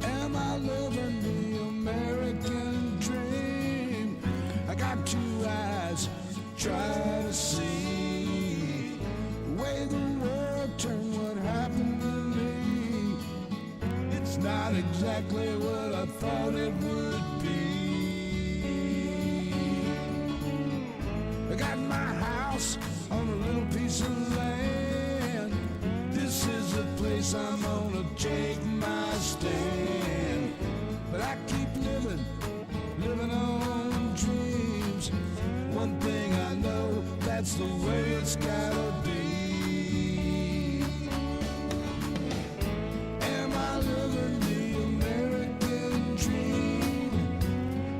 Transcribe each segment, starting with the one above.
Am I living the American dream? I got two eyes to try to see the way the world turned. What happened to me? It's not exactly what I thought it would be. I got my house on a little piece of land. This is the place I'm gonna take my stand. But I keep living on dreams. One thing I know, that's the way it's gotta be. Am I living the American dream?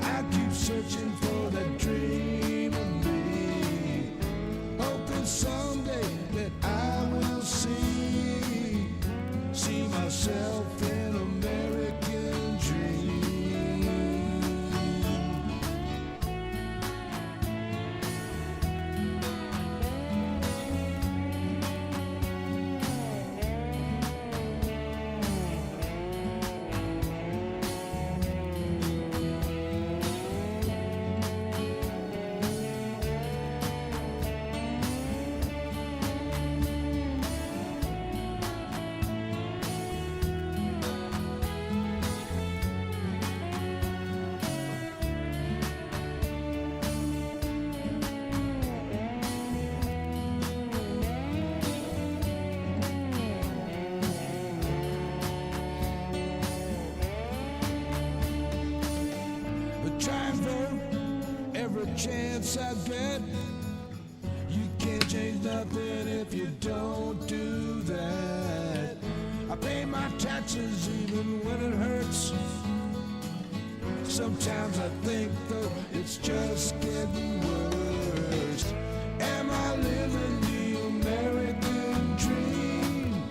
I keep searching for that dream of me, hoping someday that I will see myself in American dream. Try and vote every chance I get. You can't change nothing if you don't do that. I pay my taxes even when it hurts. Sometimes I think though it's just getting worse. Am I living the American dream?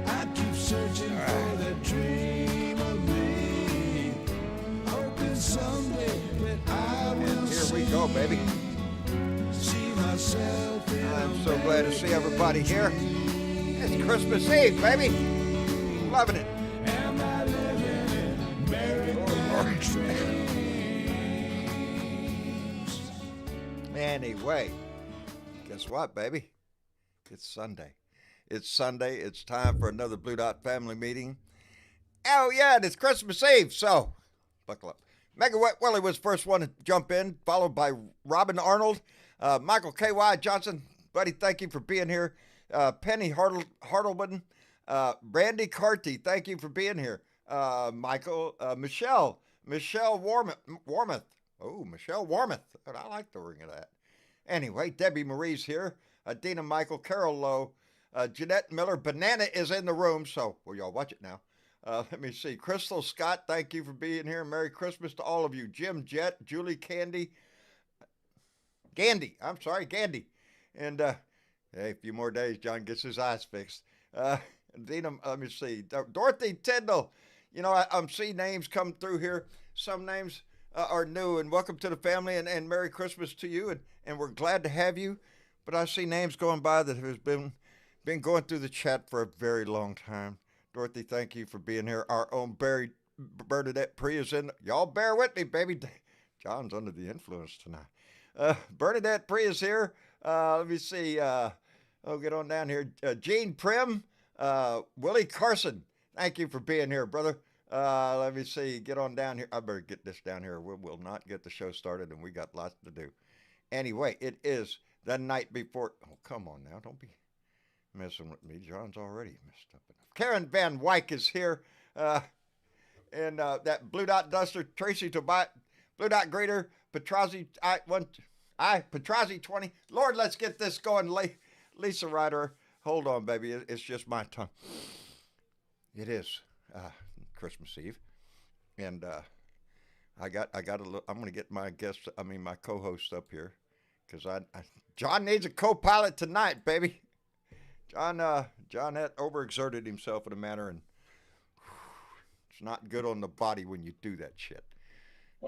I keep searching for that dream of me, hoping someday that I will Here we go, baby. see myself in I'm so glad to see everybody here. It's Christmas Eve, baby. Loving it. Am I living in American dreams? Anyway, guess what, baby? It's Sunday. It's Sunday. It's time for another Blue Dot family meeting. Oh, yeah, and it's Christmas Eve, so buckle up. Mega Wet Willie was the first one to jump in, followed by Robin Arnold, Michael K.Y. Johnson. Buddy, thank you for being here. Penny Hartleman, Brandy Carty, thank you for being here. Michael, Michelle Warmouth. Oh, Michelle Warmouth. I like the ring of that. Anyway, Debbie Marie's here. Dina Michael, Carol Lowe, Jeanette Miller. Banana is in the room, so, well, y'all watch it now. Let me see. Crystal Scott, thank you for being here. Merry Christmas to all of you. Jim Jett, Julie Gandy. And, hey, a few more days, John gets his eyes fixed. Dina, let me see. Dorothy Tyndall. You know, I'm seeing names come through here. Some names are new, and welcome to the family, and Merry Christmas to you, and we're glad to have you. But I see names going by that has been going through the chat for a very long time. Dorothy, thank you for being here. Our own Bernadette Pre is in. Y'all bear with me, baby. John's under the influence tonight. Bernadette Pre is here. Let me see. Get on down here. Gene Prim, Willie Carson. Thank you for being here, brother. Let me see. Get on down here. I better get this down here. We will not get the show started, and we got lots to do. Anyway, it is the night before. Oh, come on now. Don't be messing with me. John's already messed up enough. Karen Van Wyck is here. And that Blue Dot Duster, Tracy Tobias, Blue Dot Grader, Petrazi, Petrazi 20. Lord, let's get this going. Lisa Ryder, Hold on, baby. It's just my tongue. It is Christmas Eve, and I got a little. I'm gonna get my guest. I mean, my co-host up here, because John needs a co-pilot tonight, baby. John had overexerted himself in a manner, and it's not good on the body when you do that shit.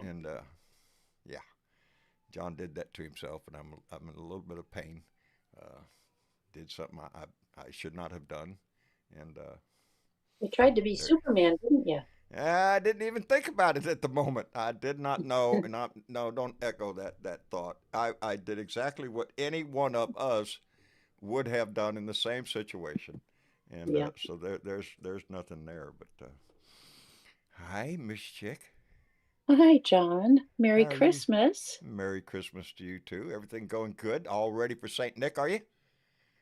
And yeah, John did that to himself, and I'm in a little bit of pain. Uh, did something I should not have done, and You tried to be there. Superman, didn't you? I didn't even think about it at the moment. I did not know, and no, don't echo that thought. I did exactly what any one of us would have done in the same situation, and Yeah. so there's nothing there. But hi, Miss Chick. Hi, John. Merry How are you? Christmas. Merry Christmas to you too. Everything going good? All ready for Saint Nick? Are you?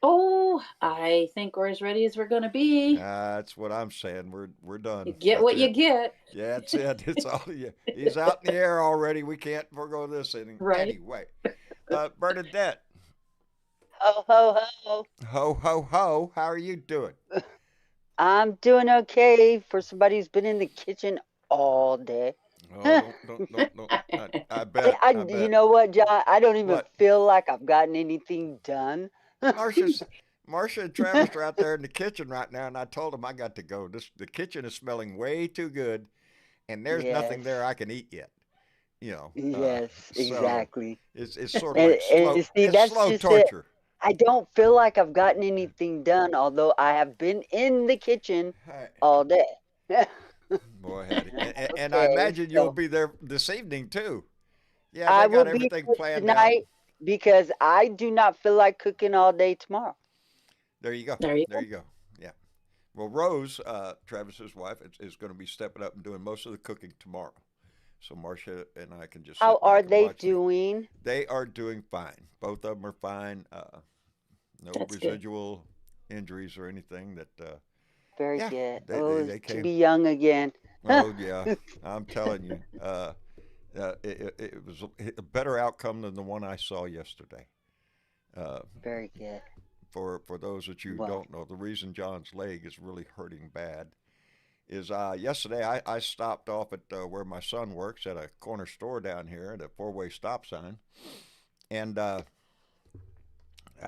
Oh, I think we're as ready as we're going to be. That's what I'm saying. We're You done. get That's what you it. get. Yeah, that's it. It's all yeah. He's out in the air already. We can't forego this inning. Right? Anyway, Bernadette, Ho, ho, ho. ho ho ho. How are you doing? I'm doing okay for somebody who's been in the kitchen all day. Oh, don't. I bet. I You bet. know what, John? I don't even What? feel like I've gotten anything done. Marcia's Marcia and Travis are out there in the kitchen right now, and I told them I got to go. The kitchen is smelling way too good, and there's nothing Yes, there I can eat yet. You know, yes, so exactly. it's sort of And, like and see, it's that's slow just it. torture. I don't feel like I've gotten anything done, although I have been in the kitchen Hey, all day. boy, Hattie, and I Okay, imagine you'll so be there this evening too. Yeah, they I will got be everything there planned out. tonight because I do not feel like cooking all day tomorrow. There you go. There you There go. you go. Yeah. Well, Rose, Travis's wife, is going to be stepping up and doing most of the cooking tomorrow. So Marcia and I can just How sit are back and they watch me. doing? They are doing fine. Both of them are fine. No That's good. residual injuries or anything. That Very yeah, good. they, Oh, they it's they to came. be young again. Oh yeah, I'm telling you. It was a better outcome than the one I saw yesterday. Uh, Very good. for those that you Well, don't know, the reason John's leg is really hurting bad is yesterday I stopped off at where my son works at a corner store down here at a four-way stop sign, and I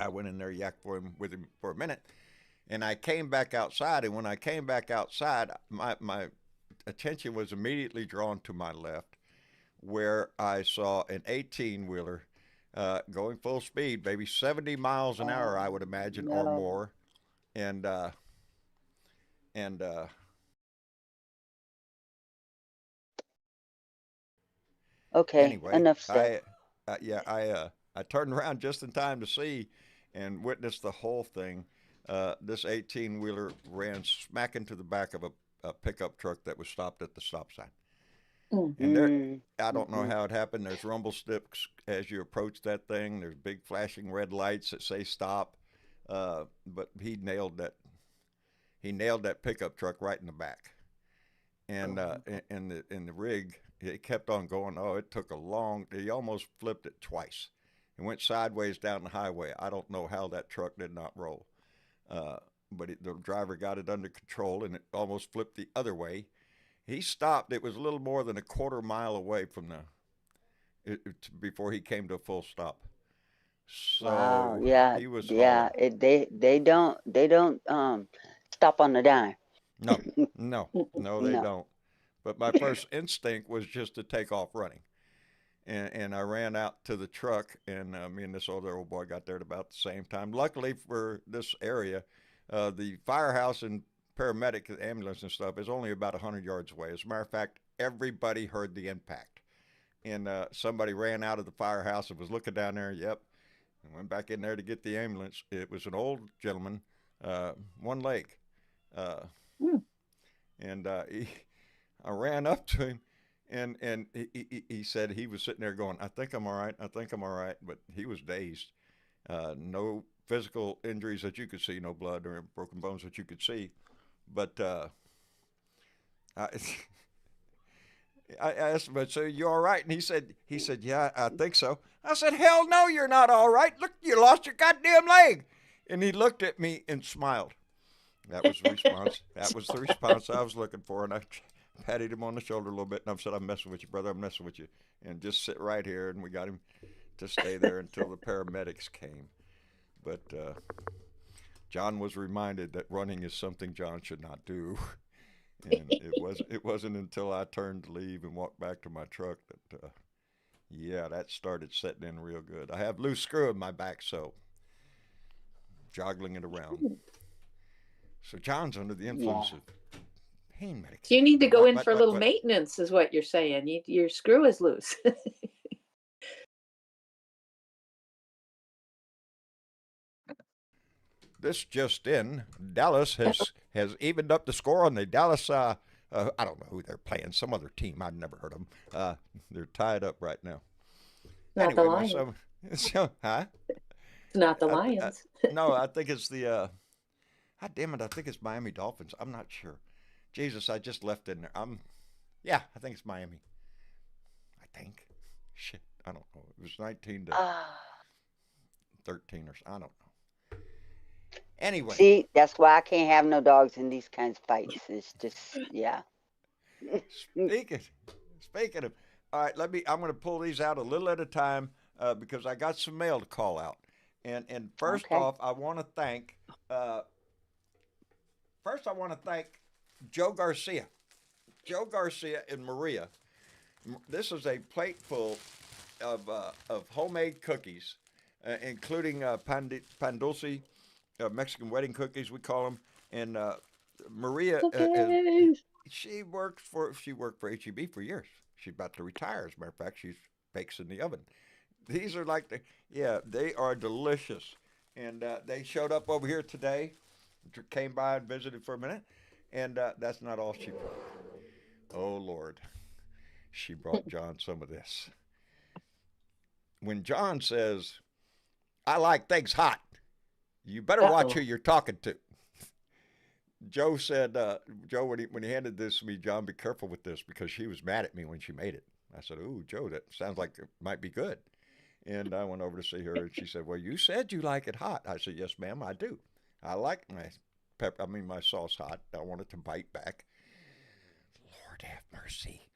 went in there, yacked with him for a minute, and I came back outside. And when I came back outside, my attention was immediately drawn to my left, where I saw an 18 wheeler going full speed, maybe 70 miles an hour, I oh would imagine, or no. more. And and Okay, anyway, enough said. yeah, I turned around just in time to see and witness the whole thing. This 18 wheeler ran smack into the back of a pickup truck that was stopped at the stop sign. Mm. And there, Mm, I don't know mm-mm. how it happened. There's rumble strips as you approach that thing. There's big flashing red lights that say stop. But he nailed that pickup truck right in the back. And Oh, in the rig, it kept on going. Oh, it took a long. He almost flipped it twice. It went sideways down the highway. I don't know how that truck did not roll. Uh, but the driver got it under control, and it almost flipped the other way. He stopped. It was a little more than a quarter mile away from before he came to a full stop. wow. So Yeah, he was yeah. hauling. They don't stop on the dime. No, no, no, they No. don't. But my first instinct was just to take off running. And I ran out to the truck, and me and this other old boy got there at about the same time. Luckily for this area, the firehouse and paramedic, ambulance and stuff is only about 100 yards away. As a matter of fact, everybody heard the impact. And somebody ran out of the firehouse and was looking down there. Yep, and went back in there to get the ambulance. It was an old gentleman, one leg. Uh, Mm. and I ran up to him, and he said he was sitting there going, "I think I'm all right. I think I'm all right," but he was dazed. No physical injuries that you could see, no blood or broken bones that you could see, but I, I asked him, "So you all right?" And he said, "Yeah, I think so." I said, "Hell no, you're not all right. Look, you lost your goddamn leg." And he looked at me and smiled. That was the response. That was the response I was looking for. And I patted him on the shoulder a little bit, and I said, I'm messing with you, brother. I'm messing with you. And just sit right here. And we got him to stay there until the paramedics came. But John was reminded that running is something John should not do. And it wasn't until I turned to leave and walked back to my truck that, yeah, that started setting in real good. I have loose screw in my back, so joggling it around. So John's under the influence of pain medication. So you need to go in for a little maintenance, is what you're saying. Your screw is loose. This just in, Dallas has evened up the score on the Dallas. I don't know who they're playing. Some other team. I've never heard of them. They're tied up right now. Not the Lions. Huh? It's not the Lions. No, I think it's the. God damn it! I think it's Miami Dolphins. I'm not sure. Jesus, I just left in there. Yeah, I think it's Miami. I think. Shit, I don't know. It was 19 to 13 or I don't know. Anyway. See, that's why I can't have no dogs in these kinds of fights. It's just, yeah. Speaking of, all right, I'm going to pull these out a little at a time because I got some mail to call out. And first off, I want to thank Joe Garcia. Joe Garcia and Maria. This is a plate full of homemade cookies, including pan dulce, Mexican wedding cookies, we call them. And Maria, she worked for HEB for years. She's about to retire. As a matter of fact, she bakes in the oven. These are they are delicious. And they showed up over here today, came by and visited for a minute. And that's not all she brought. Oh, Lord. She brought John some of this. When John says, I like things hot, you better watch who you're talking to. Joe said, when he handed this to me, John, be careful with this because she was mad at me when she made it. I said, ooh, Joe, that sounds like it might be good. And I went over to see her, and she said, well, you said you like it hot. I said, yes, ma'am, I do. I like my sauce hot. I want it to bite back. Lord have mercy.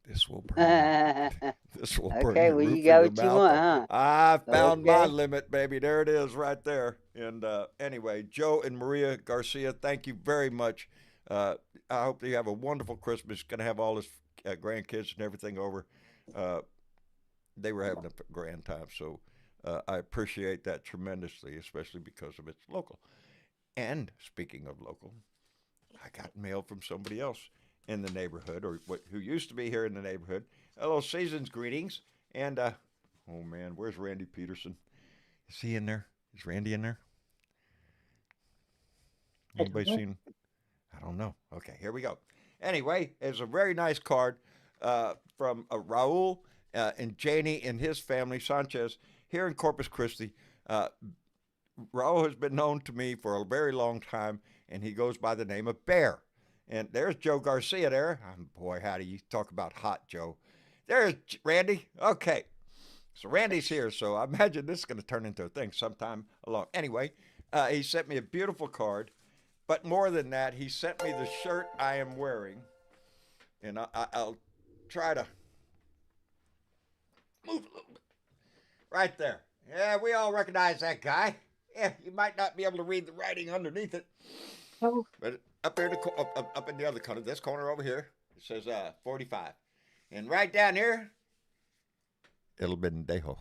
This will burn. This will burn. Okay, well, you got what you want, huh? I found my limit, baby. There it is, right there. And anyway, Joe and Maria Garcia, thank you very much. I hope that you have a wonderful Christmas. Going to have all his grandkids and everything over. They were having a grand time, so I appreciate that tremendously, especially because of it's local. And speaking of local, I got mail from somebody else in the neighborhood, or who used to be here in the neighborhood. Hello, season's greetings. And, oh man, where's Randy Peterson? Is he in there? Is Randy in there? Anybody seen? I don't know. Okay, here we go. Anyway, it's a very nice card from Raul and Janie and his family, Sanchez, here in Corpus Christi. Raul has been known to me for a very long time, and he goes by the name of Bear. And there's Joe Garcia there. Boy, how do you talk about hot, Joe? There's Randy. Okay. So Randy's here, so I imagine this is going to turn into a thing sometime along. Anyway, he sent me a beautiful card. But more than that, he sent me the shirt I am wearing. And I'll try to move a little bit. Right there. Yeah, we all recognize that guy. Yeah, you might not be able to read the writing underneath it. Oh. But up here, up in the other corner, this corner over here, it says 45. And right down here, El Bendejo.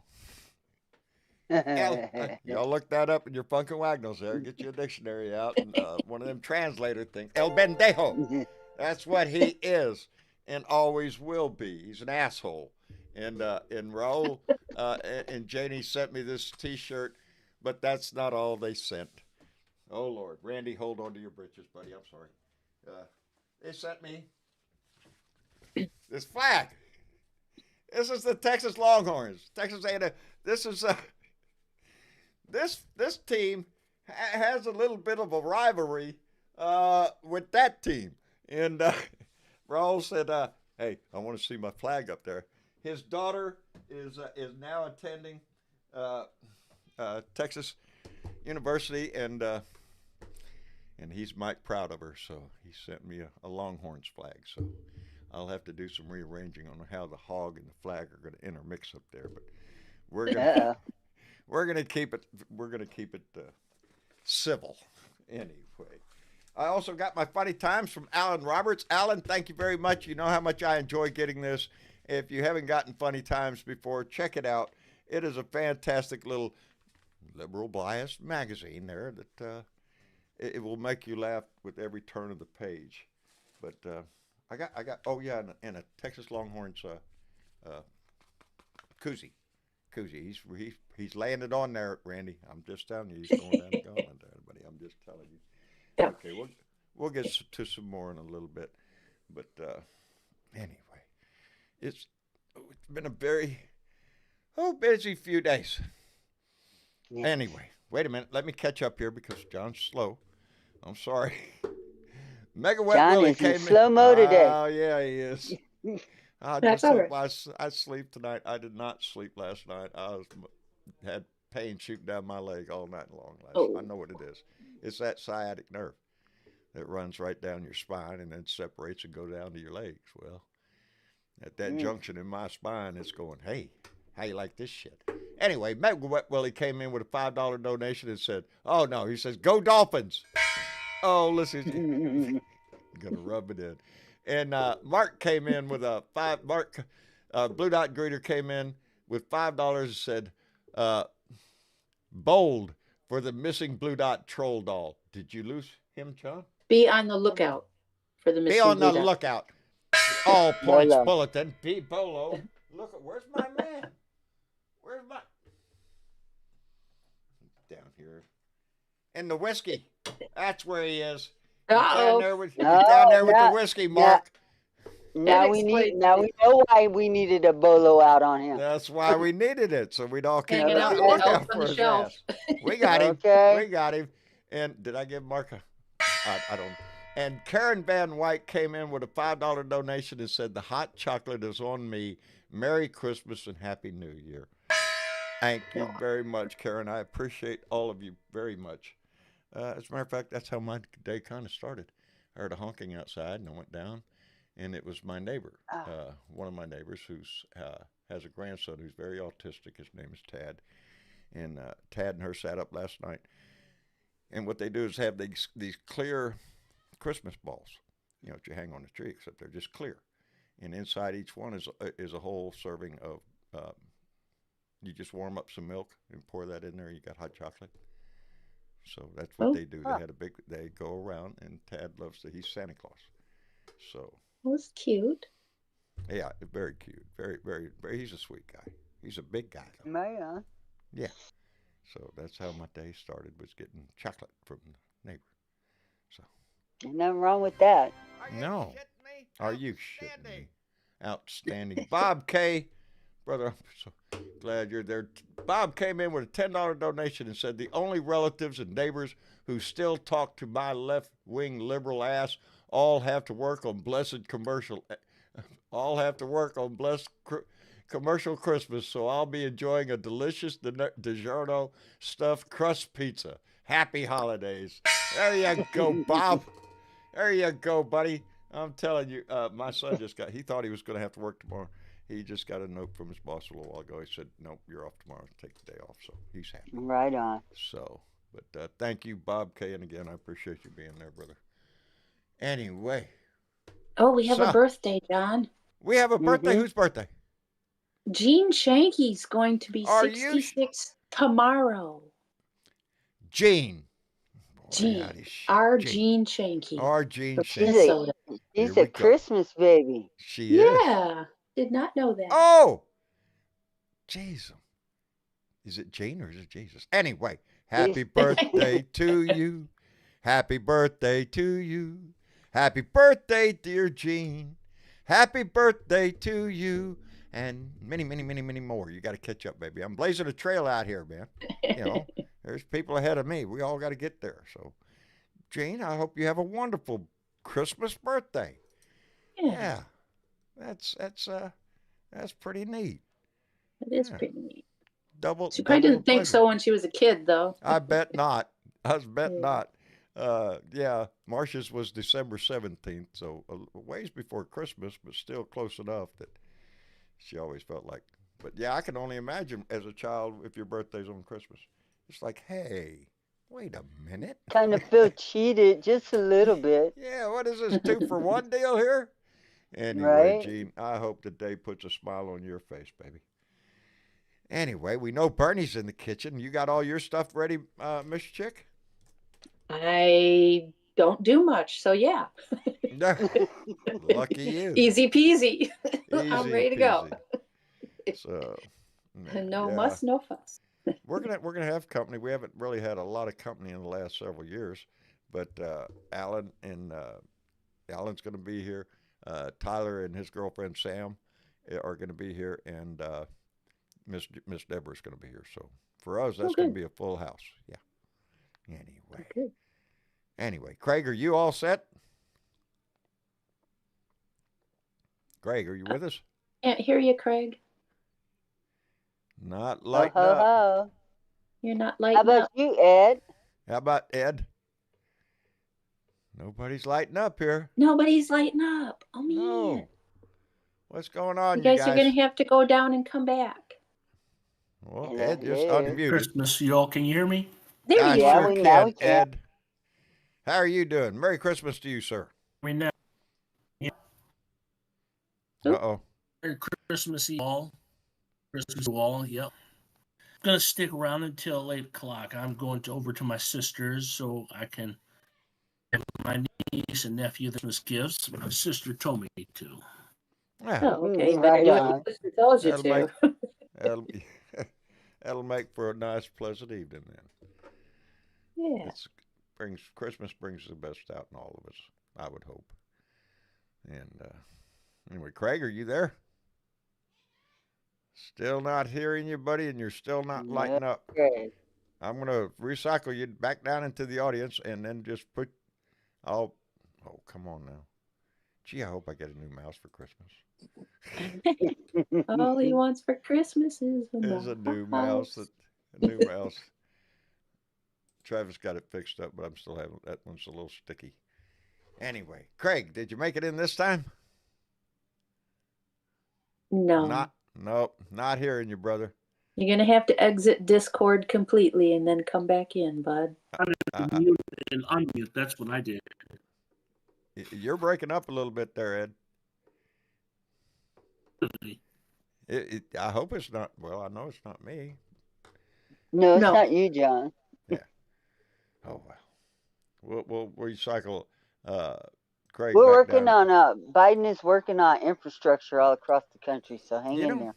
Y'all look that up in your Funkin' Wagnalls there. Get your dictionary out and one of them translator things. El Bendejo. That's what he is and always will be. He's an asshole. And Raul and Janie sent me this T-shirt, but that's not all they sent. Oh, Lord. Randy, hold on to your britches, buddy. I'm sorry. They sent me this flag. This is the Texas Longhorns. Texas A&M. This is this team has a little bit of a rivalry with that team. And Raul said, hey, I want to see my flag up there. His daughter is now attending Texas University, and he's mighty proud of her. So he sent me a Longhorns flag. So I'll have to do some rearranging on how the hog and the flag are going to intermix up there. But we're gonna Uh-oh. we're gonna keep it civil anyway. I also got my funny times from Alan Roberts. Alan, thank you very much. You know how much I enjoy getting this. If you haven't gotten funny times before, check it out. It is a fantastic little liberal biased magazine there that it will make you laugh with every turn of the page. But I got oh yeah, and a Texas Longhorns koozie. He's laying it on there, Randy. I'm just telling you, he's going down the gauntlet there, buddy. I'm just telling you. Yeah. Okay, we'll get to some more in a little bit, but anyway, it's been a very busy few days. Yeah. Anyway, wait a minute. Let me catch up here because John's slow. I'm sorry. Mega Wet John Willie is in came in. slow-mo today. Oh yeah, he is. I That's just all hope right. I sleep tonight. I did not sleep last night. Had pain shooting down my leg all night long. Oh. I know what it is. It's that sciatic nerve that runs right down your spine and then separates and goes down to your legs. Well, at that junction in my spine, it's going, hey, how you like this shit? Anyway, Mega Wet Willie came in with a $5 donation and said, oh no, he says, go Dolphins. Oh, listen, gonna rub it in. And Mark came in with a Blue Dot Greeter came in with $5 and said, bold for the missing Blue Dot troll doll. Did you lose him, John? Be on the lookout for the missing Be on the Blue Dot. lookout. All points Bolo. bulletin. P. Bolo. Look, where's my man? Where's my... Down here. In the whiskey. That's where he is. He's down there with, the whiskey, Mark. Now we know why we needed a bolo out on him. That's why we needed it, so we'd all keep Hanging an out eye with the lookout elf on for the his shelf. ass. We got him. Okay. We got him. And did I give Mark a... I don't... And Karen Van White came in with a $5 donation and said, the hot chocolate is on me. Merry Christmas and Happy New Year. Thank you very much, Karen. I appreciate all of you very much. As a matter of fact, that's how my day kind of started. I heard a honking outside, and I went down, and it was my neighbor, one of my neighbors who has a grandson who's very autistic. His name is Tad. And Tad and her sat up last night. And what they do is have these clear Christmas balls, that you hang on the tree, except they're just clear. And inside each one is a whole serving of, you just warm up some milk and pour that in there. You got hot chocolate. So that's what they do. They go around, and Tad loves he's Santa Claus. So. That was cute. Yeah, very cute. Very, very, very, he's a sweet guy. He's a big guy, though. Man. Yeah. So that's how my day started, was getting chocolate from the neighbor. So. Ain't nothing wrong with that. No. Are you shitting me? Outstanding. Bob K. Brother, I'm so glad you're there. Bob came in with a $10 donation and said, the only relatives and neighbors who still talk to my left-wing liberal ass all have to work on blessed commercial Christmas, so I'll be enjoying a delicious DiGiorno stuffed crust pizza. Happy holidays. There you go, Bob. There you go, buddy. I'm telling you, my son he thought he was going to have to work tomorrow. He just got a note from his boss a little while ago. He said, nope, you're off tomorrow. Take the day off. So he's happy. Right on. So, but thank you, Bob K. And again, I appreciate you being there, brother. Anyway. Oh, we have a birthday, John. We have a birthday. Whose birthday? Gene Shanky's going to be 66 tomorrow. Gene. Gene. Our Gene Shanky. Our Gene Shanky. She's a Christmas baby. She is. Yeah. Did not know that. Oh. Jesus. Is it Gene or is it Jesus? Anyway, happy birthday to you. Happy birthday to you. Happy birthday, dear Gene. Happy birthday to you. And many, many, many, many more. You got to catch up, baby. I'm blazing a trail out here, man. There's people ahead of me. We all got to get there. So, Gene, I hope you have a wonderful Christmas birthday. Yeah. That's pretty neat. It is pretty neat. double She probably the didn't think pleasure. so when she was a kid, though. I bet not. I was bet Yeah. not. Yeah, Marcia's was December 17th, so a ways before Christmas, but still close enough that she always felt like. But yeah, I can only imagine as a child if your birthday's on Christmas. It's like, hey, wait a minute. Kind of feel cheated just a little bit, Yeah, what is this 2-for-1 deal here? Anyway, right? Gene, I hope the day puts a smile on your face, baby. Anyway, we know Bernie's in the kitchen. You got all your stuff ready, Miss Chick? I don't do much, so yeah. Lucky you. Easy peasy. I'm Easy ready to go. peasy. So, man, No yeah, muss, no fuss. we're gonna have company. We haven't really had a lot of company in the last several years, but Alan and Alan's gonna be here. Tyler and his girlfriend Sam are gonna be here, and Miss Deborah's gonna be here. So for us, that's Oh, gonna good. be a full house. Yeah. Anyway, Good. Craig, are you all set? Craig, are you with us? Can't hear you, Craig. Not Ho lighting ho up. ho. You're not How lighting about up. you, Ed? How about Ed? Nobody's lighting up here. Nobody's lighting up. Oh, man. No. What's going You on, you guys are going guys? to have to go down and come back. Well, Hello, Ed just hello. unmuted. Christmas. You all can you hear me? There I you Yeah, sure are. now we can, can. Ed. How are you doing? Merry Christmas to you, sir. We now. Uh-oh. Merry Christmas Eve all. Christmas to all. Yep. Gonna stick around until 8 o'clock. I'm going over to my sister's so I can give my niece and nephew the Christmas gifts. My sister told me to. Yeah, Oh, okay. You better Right do what on. your sister tells you that'll to. make that'll, that'll make for a nice, pleasant evening then. Yeah. Christmas brings the best out in all of us, I would hope. And anyway, Craig, are you there? Still not hearing you, buddy, and you're still not No, lighting up. Craig. I'm gonna recycle you back down into the audience, and then just put. Oh, come on now. Gee, I hope I get a new mouse for Christmas. All he wants for Christmas is a There's a new mouse. mouse. A new mouse. Travis got it fixed up, but I'm still having that one's a little sticky. Anyway, Craig, did you make it in this time? No. Nope, not hearing you, brother. You're going to have to exit Discord completely and then come back in, bud. Mute and unmute. That's what I did. You're breaking up a little bit there, Ed. I hope it's not. Well, I know it's not me. No, it's No. not you, John. Oh well. We'll recycle Craig. We're back working down. on Biden is working on infrastructure all across the country, so hang You in know,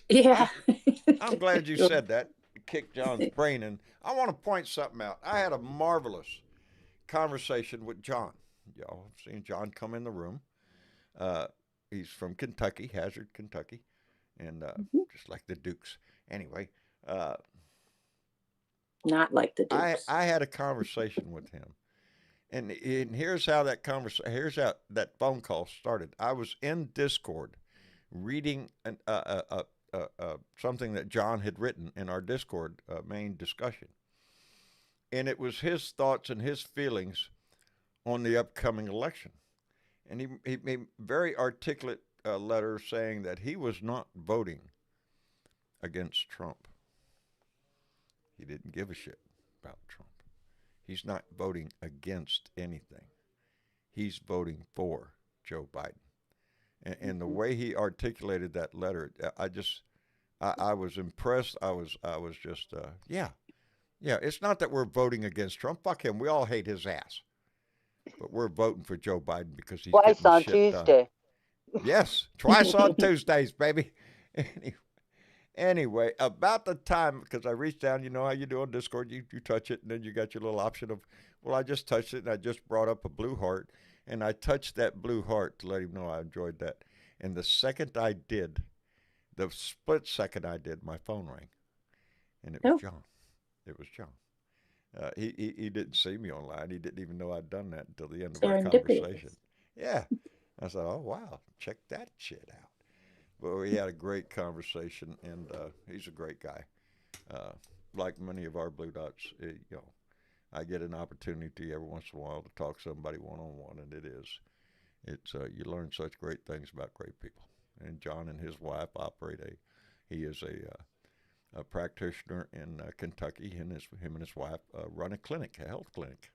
there. Yeah. I'm glad you said that. It kicked John's brain, and I want to point something out. I had a marvelous conversation with John. Y'all have seen John come in the room. He's from Kentucky, Hazard, Kentucky, and just like the Dukes. Anyway, Not like the Dukes. I had a conversation with him, and here's how that here's how that phone call started. I was in Discord, reading something that John had written in our Discord main discussion, and it was his thoughts and his feelings on the upcoming election, and he made very articulate letter saying that he was not voting against Trump. He didn't give a shit about Trump. He's not voting against anything. He's voting for Joe Biden. And the way he articulated that letter, I was impressed. I was just, yeah. It's not that we're voting against Trump. Fuck him. We all hate his ass. But we're voting for Joe Biden because he's Twice getting on shit done. Tuesday. Yes, twice on Tuesdays, baby. Anyway, about the time, because I reached down, you know how you do on Discord, you touch it, and then you got your little option of, well, I just touched it, and I just brought up a blue heart, and I touched that blue heart to let him know I enjoyed that. And the second I did, the split second I did, my phone rang, and it was John. It was John. He didn't see me online. He didn't even know I'd done that until the end of our Serendipitous. conversation. Yeah. I said, oh, wow, check that shit out. But we had a great conversation, and he's a great guy. like many of our Blue Dots, I get an opportunity every once in a while to talk to somebody one-on-one, and it's you learn such great things about great people. And John and his wife he is a practitioner in Kentucky, and him and his wife run a health clinic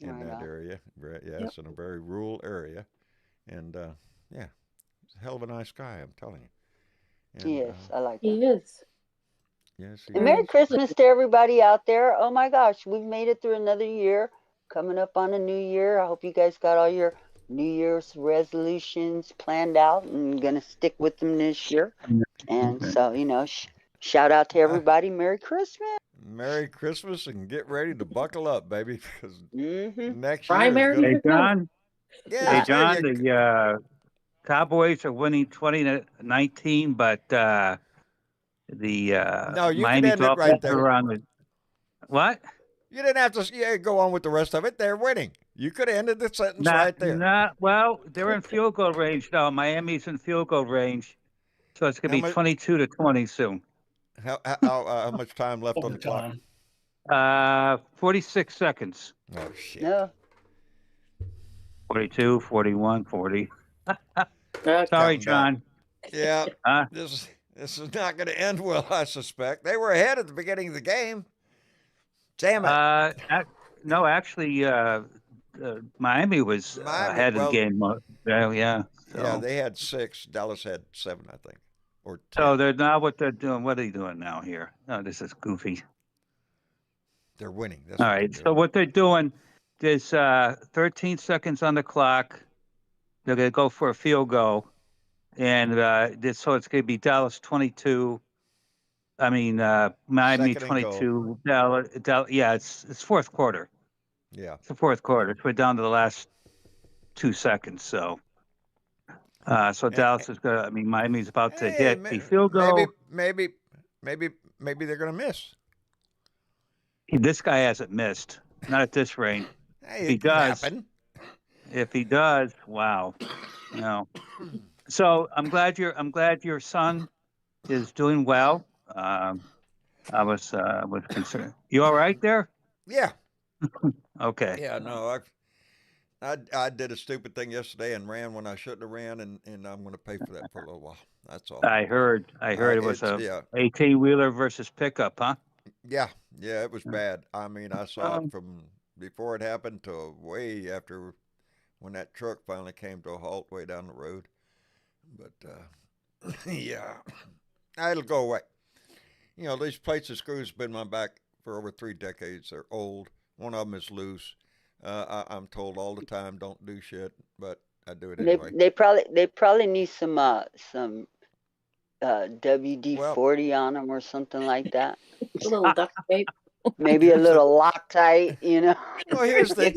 in that area. It's in a very rural area, and yeah, he's a hell of a nice guy, I'm telling you. And, Yes, I like that. He is. yes, he And is. Merry Christmas to everybody out there. Oh my gosh, we've made it through another year. Coming up on a new year. I hope you guys got all your New Year's resolutions planned out and gonna stick with them this year. And so, shout out to everybody. Merry Christmas. Merry Christmas and get ready to buckle up, baby, because Mm-hmm. next year is Primary gonna. Hey, to go. John. Yeah, Hey, it's John. ready. The Cowboys are winning 20-19, but the No, you can Miami end it right Dolphins there. are on the what? You didn't have to go on with the rest of it. They're winning. You could have ended the sentence right there. Well, they're in field goal range now. Miami's in field goal range, so it's gonna How be much? 22-20 soon. How much time left on the clock? Overtime. 46 seconds. Oh shit! No. 42, 41, 40. Okay. Sorry, Counting down. John. Yeah, Huh? this is not going to end well. I suspect they were ahead at the beginning of the game. Damn it! No, actually, Miami was ahead of the game. Well, yeah. So. Yeah, they had 6. Dallas had 7, I think, or 10. So they're now what they're doing. What are they doing now here? Oh, this is goofy. They're winning. That's All what right. they're So doing. what they're doing, there's 13 seconds on the clock. They're going to go for a field goal, and so it's going to be Dallas 22. I mean, Miami Second and goal. 22. Dallas. Yeah, it's fourth quarter. Yeah. It's the fourth quarter. We're down to the last 2 seconds. So Dallas is going to. I mean, Miami's about to hit the field goal. Maybe they're going to miss. This guy hasn't missed. Not at this rate. Hey, If he it can does, happen. if he does, wow. No. So I'm glad your son is doing well. I was concerned. You all right there? Yeah. Okay. Yeah. No, I did a stupid thing yesterday and ran when I shouldn't have ran, and I'm going to pay for that for a little while. That's all. I heard it was a 18-wheeler versus pickup, huh? Yeah, it was bad. I mean, I saw it from before it happened to way after when that truck finally came to a halt way down the road. But yeah, it'll go away. These plates and screws have been in my back for over 3 decades. They're old. One of them is loose. I'm told all the time, don't do shit, but I do it anyway. They probably need some WD-40 on them or something like that. A little duct tape. Maybe a little Loctite, Well, here's the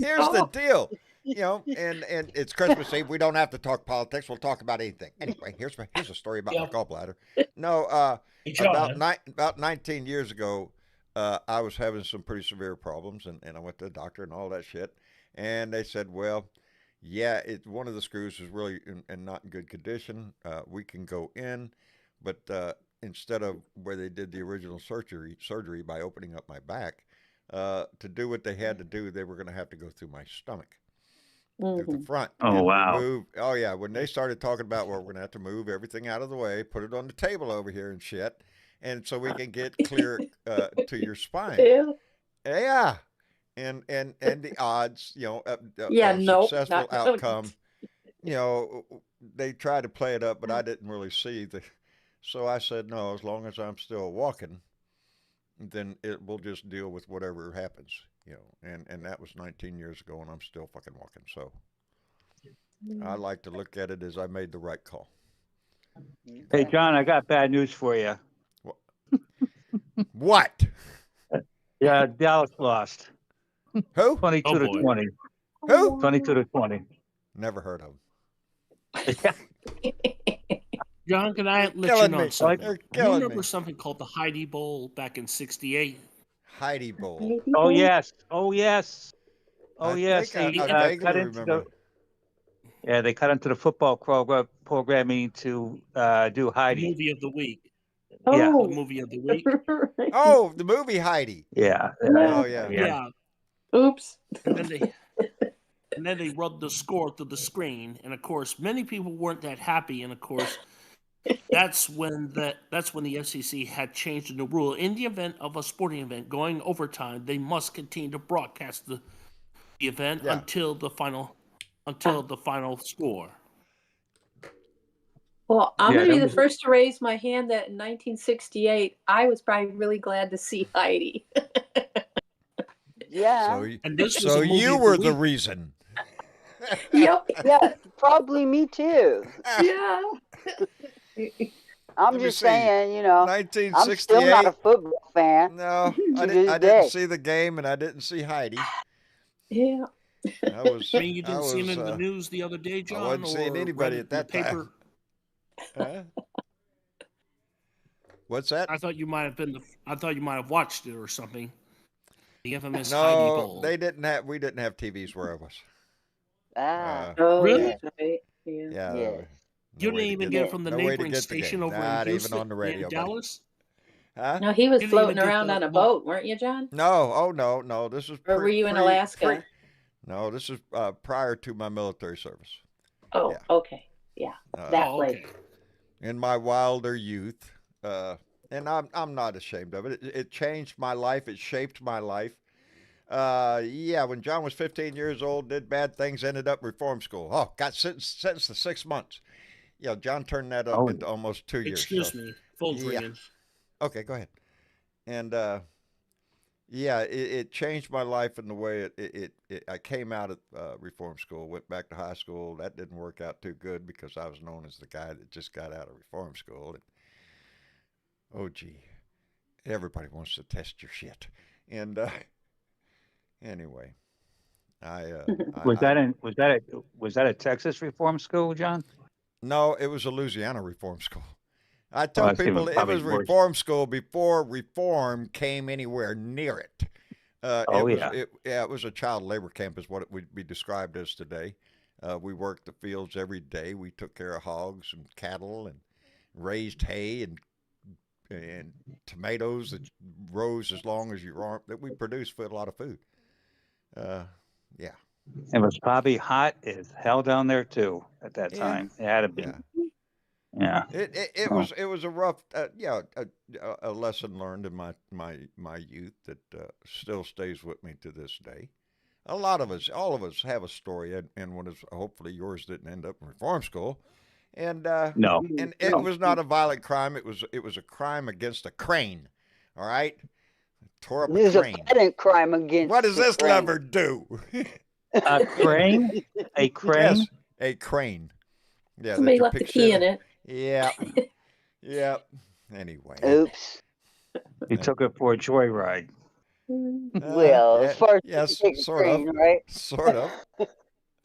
deal. And it's Christmas Eve. We don't have to talk politics. We'll talk about anything. Anyway, here's a story about my gallbladder. No, about 19 years ago, I was having some pretty severe problems, and I went to the doctor and all that shit. And they said, well, yeah, one of the screws is really in not in good condition. We can go in, but instead of where they did the original surgery by opening up my back, to do what they had to do, they were going to have to go through my stomach. Through the front. Oh, wow. Yeah. When they started talking about, well, we're going to have to move everything out of the way, put it on the table over here and shit, and so we can get clear to your spine. Yeah. And the odds, successful outcome, they tried to play it up, but I didn't really see so I said, no, as long as I'm still walking, then we'll just deal with whatever happens. And that was 19 years ago, and I'm still fucking walking. So I like to look at it as I made the right call. Hey, John, I got bad news for you. What? Yeah, Dallas lost. Who? 22-20. Who? 22-20. Never heard of him. John, can I let Killing you know me. something? They're Do you killing remember me. something called the Heidi Bowl back in '68? Heidi Bowl. Oh, yes. Oh, yes. I yes. think I They vaguely cut into remember. they cut into the football programming to do Heidi. Movie of the week. Yeah. The movie of the week. Right. Oh, the movie Heidi. Yeah. Oh yeah. Yeah. Oops. And then they rubbed the score through the screen, and of course, many people weren't that happy. And of course, that's when the FCC had changed the rule. In the event of a sporting event going overtime, they must continue to broadcast the event Yeah. until the final score. Well, I'm Yeah, going to be that the was- first to raise my hand that in 1968, I was probably really glad to see Heidi. Yeah. So, And this was so a movie you of were the the week. reason. Yep. Yeah, probably me too. Yeah. I'm Let me just see. saying, you know, I'm still not a 1968. football fan. No, I To didn't. this I didn't day. see the game, and I didn't see Heidi. Yeah. I was. I mean, you I didn't see him was. in the news the other day, John, wasn't seeing or anybody read it at in the that time. paper. Huh? What's that? I thought you might have watched it or something. The infamous Heidi No, Bowl. they didn't have. We didn't have TVs where I was. Ah, Oh, Really? that's right. Yeah. Yeah. yes. You no way didn't to even get get the- it from the no way to neighboring get the station game. over Not in even Houston, on the radio, in buddy. Dallas. Huh? No, he was You didn't floating even get around the on a ball. boat, weren't you, John? No. Oh no, no. This is. Or were you in Alaska? No, this is prior to my military service. Oh, Yeah. okay. Yeah. That Oh, place. okay. In my wilder youth, and I'm not ashamed of it. It changed my life. It shaped my life. Yeah, when John was 15 years old, did bad things, ended up reform school. Oh, got sentenced to 6 months. Yeah, John turned that up Oh. into almost 2 years. Excuse so- me. Phone's Yeah. ringing. Okay, go ahead. And yeah, it changed my life in the way I came out of reform school, went back to high school. That didn't work out too good because I was known as the guy that just got out of reform school. And, oh, gee, everybody wants to test your shit. And anyway, Was that a Texas reform school, John? No, it was a Louisiana reform school. I Oh, tell that's even people it probably was worse. reform school before reform came anywhere near it. Oh, yeah. It was a child labor camp is what it would be described as today. We worked the fields every day. We took care of hogs and cattle and raised hay and tomatoes that rose as long as your arm. That we produced a lot of food. Yeah. It was probably hot as hell down there too at that Yeah. time. It had to be. Yeah. Yeah. It Oh. was a rough a lesson learned in my youth that still stays with me to this day. A lot of us, all of us, have a story, and one is hopefully yours didn't end up in reform school, and No. and it was not a violent crime. It was a crime against a crane. All right, tore up a This is a crane. violent crime against What does the this crane. lever do? A crane? A crane? Yes, a crane. Yeah, that Somebody you left the pick key shit in it. Yeah. Yeah. Anyway. Oops. You took it for a joyride. Well, as far as yes, you take a sort of. crane, right? Sort of.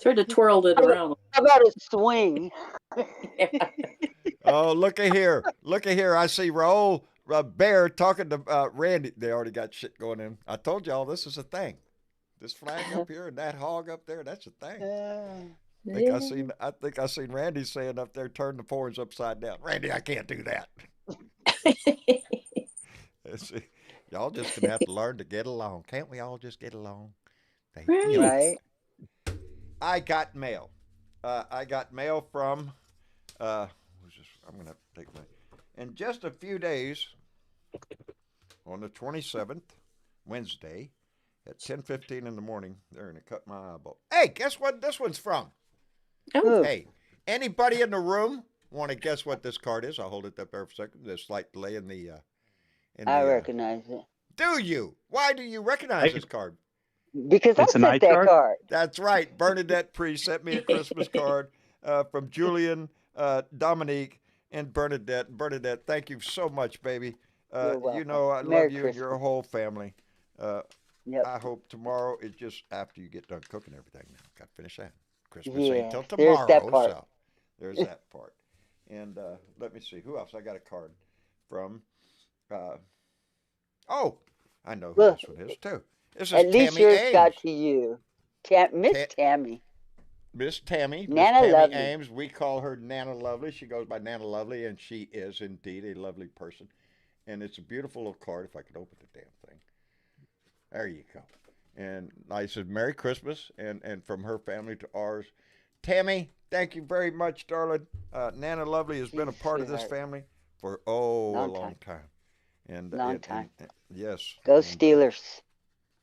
Sort of twirled it around. How about a swing? Oh, look at here. Look at here. I see Raul Bear talking to Randy. They already got shit going in. I told y'all this is a thing. This flag up here and that hog up there, that's a thing. I think I seen Randy saying up there, turn the horns upside down. Randy, I can't do that. See, y'all just gonna have to learn to get along. Can't we all just get along? You know, Right? I got mail. I got mail from. I'm gonna have to take my. In just a few days, on the 27th, Wednesday, at 10:15 in the morning, they're gonna cut my eyeball. Hey, guess what this one's from? Oh, Hey, anybody in the room want to guess what this card is? I'll hold it up there for a second. There's slight delay in the. I recognize it. Do you? Why do you recognize this card? Because I It's an sent eye that chart? card. That's right. Bernadette Priest sent me a Christmas card from Julian, Dominique, and Bernadette. Bernadette, thank you so much, baby. You're welcome. You know I Merry love you and your Christmas. whole family. Yep. I hope tomorrow is just after you get done cooking everything. Now, got to finish that. Christmas Yeah, ain't till there's tomorrow. that part. So there's that part. And let me see. Who else? I got a card from. Oh, I know who Look, this one is too. This is At least Tammy yours Ames. got to you. Miss Ta- Tammy. Miss Tammy, Miss Nana Tammy Lovely. Ames. We call her Nana Lovely. She goes by Nana Lovely, and she is indeed a lovely person. And it's a beautiful little card. If I could open the damn thing. There you go. And I said, Merry Christmas, and from her family to ours. Tammy, thank you very much, darling. Nana Lovely has been a part of this Sweetheart. family for, a long Long time. And, Long time. yes. Go and, Steelers.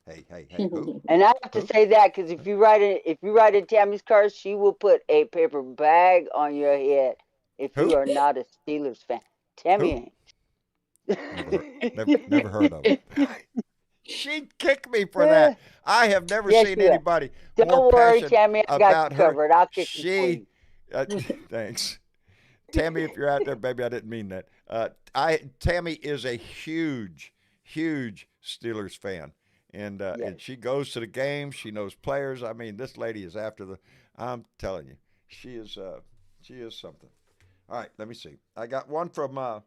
hey, who? And I have to Who? say that because if you write in Tammy's card, she will put a paper bag on your head if Who? you are not a Steelers fan. Tammy Never heard of it. She'd kick me for that. I have never Yes, seen you will. anybody more Don't worry, passionate Tammy. I got about you her. covered. I'll kick you for you. Thanks, Tammy. If you're out there, baby, I didn't mean that. Tammy is a huge Steelers fan, and Yes. she goes to the games. She knows players. I mean, this lady is after the. I'm telling you, she is something. All right, let me see. I got one from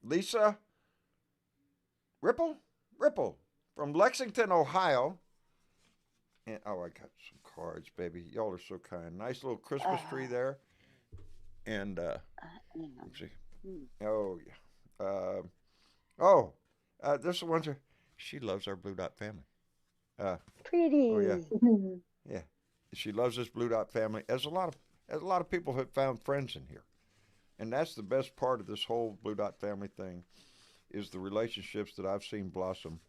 Lisa Ripple from Lexington, Ohio. And I got some cards, baby. Y'all are so kind. Nice little Christmas tree there. And let's see. Oh yeah. This one's her. She loves our Blue Dot family. Pretty. Oh yeah, yeah. She loves this Blue Dot family. As a lot of people have found friends in here, and that's the best part of this whole Blue Dot family thing, is the relationships that I've seen blossom.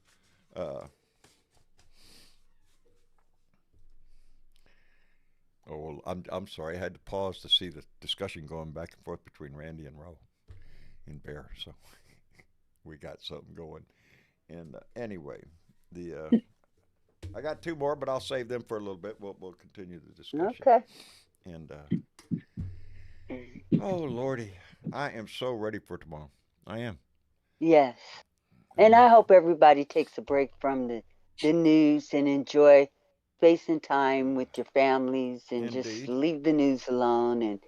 I'm sorry. I had to pause to see the discussion going back and forth between Randy and Ro and Bear. So we got something going. And anyway, I got two more, but I'll save them for a little bit. We'll continue the discussion. Okay. And oh Lordy, I am so ready for tomorrow. I am. Yes. And I hope everybody takes a break from the news and enjoy space and time with your families and just Indeed. leave the news alone and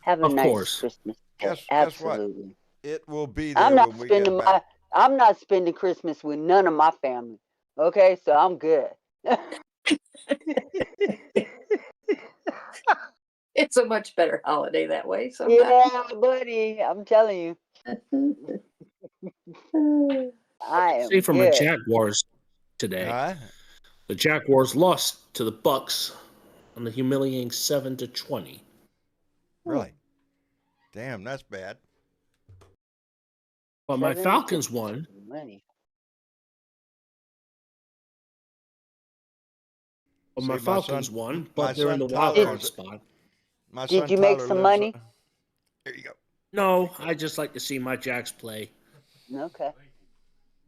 have a Of nice course. Christmas day. Guess what? Absolutely. It will be I'm there not when we get spending back. I'm not spending Christmas with none of my family. Okay, so I'm good. It's a much better holiday that way. So Yeah, buddy, I'm telling you, I am See, from the good. Jaguars today, Huh? the Jaguars lost to the Bucks on the humiliating 7-20. Really? Damn, that's bad. But my 7 Falcons won. money. But See, my my Falcons son- won, my but they're in the son wild Tyler card is- spot. My Did son you make Tyler some lives- money? There you go. No, I just like to see my Jacks play. Okay.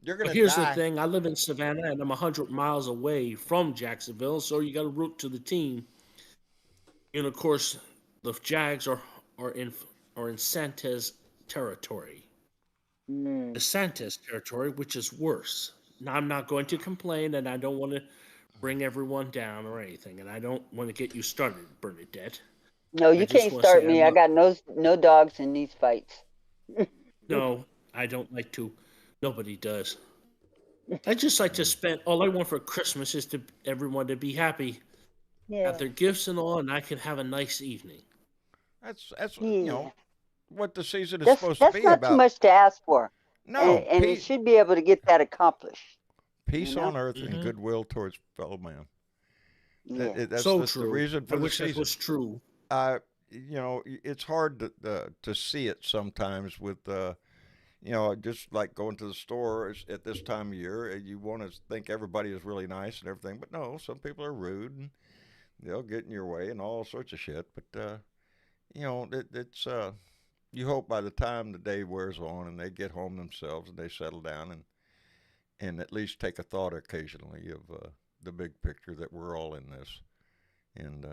You're But gonna here's die. the thing: I live in Savannah, and I'm 100 miles away from Jacksonville, so you got to root to the team. And of course, the Jags are in Santa's territory. Mm. The Santa's territory, which is worse. Now, I'm not going to complain, and I don't want to bring everyone down or anything, and I don't want to get you started, Bernadette. No, you just can't wanna start say me. I'm I got no dogs in these fights. No, I don't like to. Nobody does. I just like to spend. All I want for Christmas is to everyone to be happy, Yeah. have their gifts and all, and I can have a nice evening. That's Yeah. what the season is That's supposed to that's be not about. too much to ask for. No, And it should be able to get that accomplished. peace you know? on earth and Mhm. goodwill towards fellow man. Yeah. That's So the true. reason for I the wish that season. was true. It's hard to see it sometimes with just like going to the store at this time of year. You want to think everybody is really nice and everything, but no, some people are rude and they'll get in your way and all sorts of shit. But it's you hope by the time the day wears on and they get home themselves and they settle down and at least take a thought occasionally of the big picture that we're all in this. And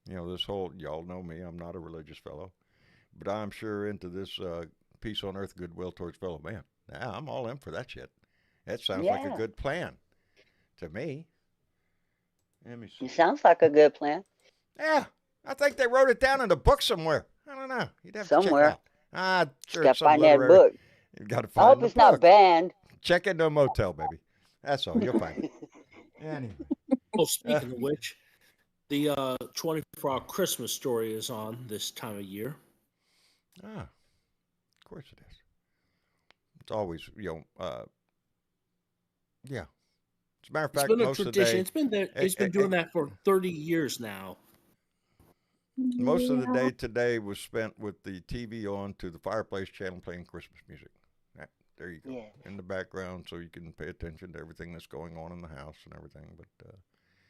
this whole, y'all know me, I'm not a religious fellow, but I'm sure into this peace on earth, goodwill towards fellow man. Now, I'm all in for that shit. That sounds like a Yeah. good plan to me. Let me see. It sounds like a good plan. Yeah, I think they wrote it down in a book somewhere. I don't know. You'd have to Somewhere. check it out. Sure, Got it's to some find that literary. book. You got to I find hope the it's book. not banned. Check into a motel, baby. That's all. You'll find it. Anyway. Oh, speaking of which, The 24-hour Christmas story is on this time of year. Ah, of course it is. It's always, yeah. As a matter of It's fact, been a most of the tradition. day, It's been there. It's been doing that for 30 years now. most of the day today was spent with the TV on to the fireplace channel playing Christmas music. There you go. Yeah. In the background so you can pay attention to everything that's going on in the house and everything. But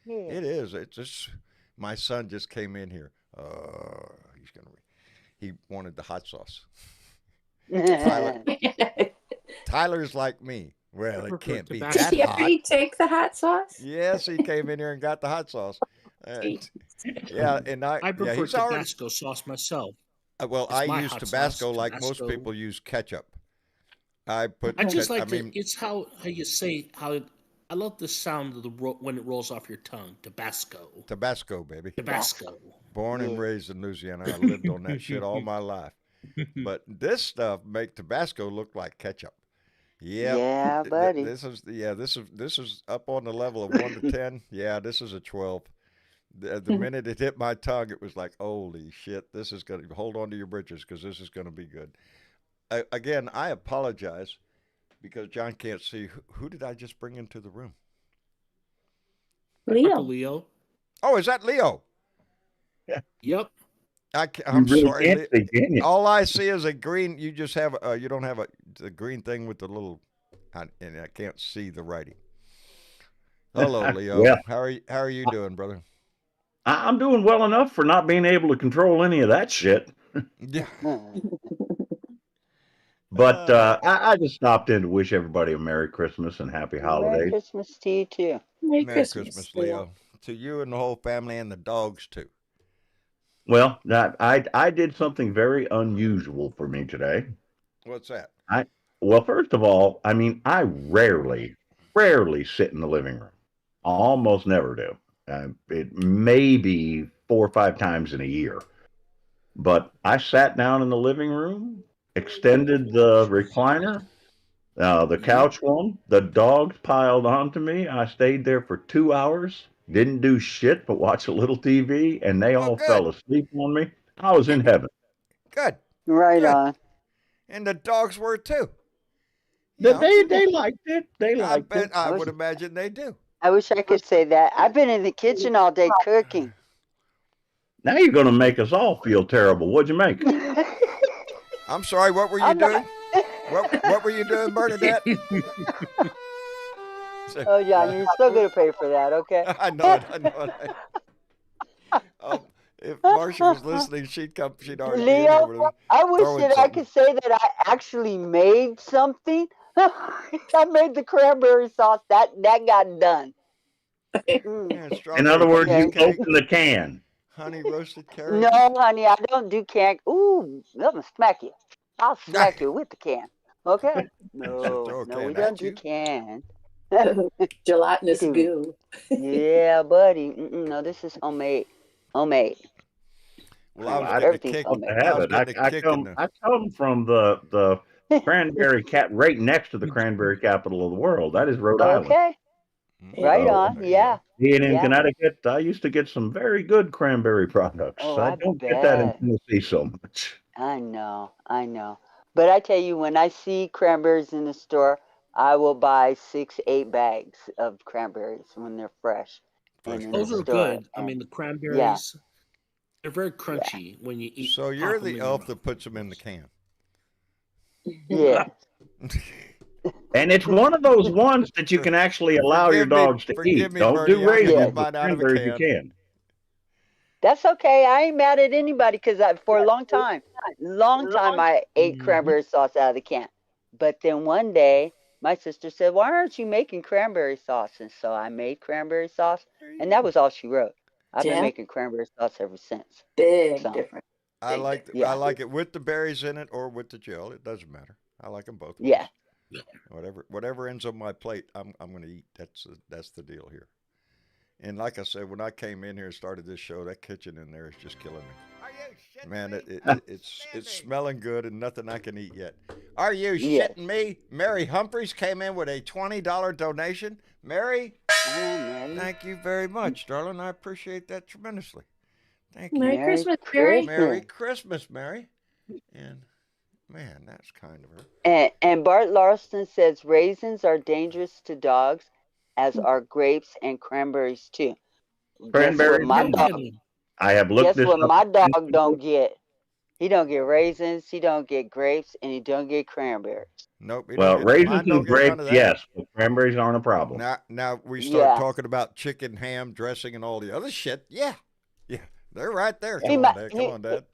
Yeah. it is. It's just, my son just came in here. He wanted the hot sauce. Tyler's like me. Well, it can't be Did that Did he hot. already take the hot sauce? Yes, he came in here and got the hot sauce. Yeah, and I prefer he's already. Tabasco sauce myself. Well, It's I my use hot Tabasco sauce, like most Tabasco. people use ketchup. I put. I just like mean, it's how you say how. I love the sound of when it rolls off your tongue. Tabasco. Tabasco, baby. Tabasco. Born and raised in Louisiana, I lived on that shit all my life. But this stuff make Tabasco look like ketchup. Yep. Yeah, buddy. This is up on the level of 1 to 10. Yeah, this is a 12. The minute it hit my tongue, it was like, holy shit, this is going to, hold on to your britches because this is going to be good. Again, I apologize because John can't see. Who did I just bring into the room? Leo. Leo. Oh, is that Leo? Yep. I'm really sorry. can't see, can you? All I see is a green. You just have, you don't have the green thing with the little, and I can't see the writing. Hello, Leo. Well, how are you doing, brother? I'm doing well enough for not being able to control any of that shit. Yeah. But I just stopped in to wish everybody a Merry Christmas and Happy Merry Holidays. Christmas to you too. Merry Merry Christmas, Christmas, Leo. To you and the whole family and the dogs too. Well, I did something very unusual for me today. What's that? Well, first of all, I mean, I rarely sit in the living room. I almost never do. It may be 4 or 5 times in a year. But I sat down in the living room, extended the recliner, the couch one. The dogs piled onto me. I stayed there for 2 hours, didn't do shit but watch a little TV, and they all good. fell asleep on me. I was in heaven. Good. Right Good. on. And the dogs were too. They liked it. They liked it. I would imagine they do. I wish I could say that. I've been in the kitchen all day cooking. Now you're going to make us all feel terrible. What'd you make? I'm sorry. What were you doing? What were you doing, Bernadette? Oh, John, you're still going to pay for that, okay? I know it. If Marcia was listening, she'd already be in here with Leo, her I wish throwing that I something. could say that I actually made something. I made the cranberry sauce. That got done. Mm. Yeah, In strawberry other words, you cake, opened the can. honey roasted carrot. No, honey, I don't do can. Ooh, I'm gonna smack you. I'll smack you with the can. Okay? Throw a No, can we at don't do you. can. Gelatinous Dude. goo. Yeah, buddy. No, this is homemade. Homemade. Well, I was I getting a everything's kick. homemade. to have was it. getting a kick in the. I come from the cranberry cap right next to the cranberry capital of the world. That is Rhode Island. Okay, right So, on. there you Yeah. being in Yeah. Connecticut, I used to get some very good cranberry products. Oh, I I don't get that in bet. Tennessee so much. I know. But I tell you, when I see cranberries in the store, I will buy 6, 8 bags of cranberries when they're fresh. Fresh And in Those the are store. good. I and- mean, the cranberries, they're very crunchy when you eat. So pop you're them the in your elf mouth. that puts them in the can. Yeah. And it's one of those ones that you can actually allow your Forgive me- dogs to forgive eat. me, Don't Bertie, do I'm gonna raisins get with mine out of a cranberries you can. can. That's okay. I ain't mad at anybody because for a long time I ate Mhm. cranberry sauce out of the can. But then one day, my sister said, "Why aren't you making cranberry sauce?" And so I made cranberry sauce, and that was all she wrote. I've been Yeah. making cranberry sauce ever since. Big So, difference. I Big like difference. I like it with the berries in it or with the gel. It doesn't matter. I like them both. yeah. ways. Whatever ends on my plate, I'm going to eat. That's the deal here. And like I said, when I came in here and started this show, that kitchen in there is just killing me. Man, it's smelling good and nothing I can eat yet. Are you Yes. shitting me? Mary Humphreys came in with a $20 donation. Mary, Oh, Mary. Thank you very much, darling. I appreciate that tremendously. Thank you. Merry Merry Christmas, Mary. Merry Christmas. Christmas, Mary. And man, that's kind of her. And Bart Larson says raisins are dangerous to dogs, as are grapes and cranberries too. Guess what Cranberries my are No not. dog? kidding. I have looked Guess this what up. my dog don't get? He don't get raisins. He don't get grapes, and he don't get cranberries. Nope, he don't Well, get raisins mine. Don't and get none grapes, of that. yes, but cranberries aren't a problem. Now we start Yeah, talking about chicken, ham, dressing, and all the other shit. Yeah, yeah, they're right there. he Come on, might. Dad. Come on, Dad.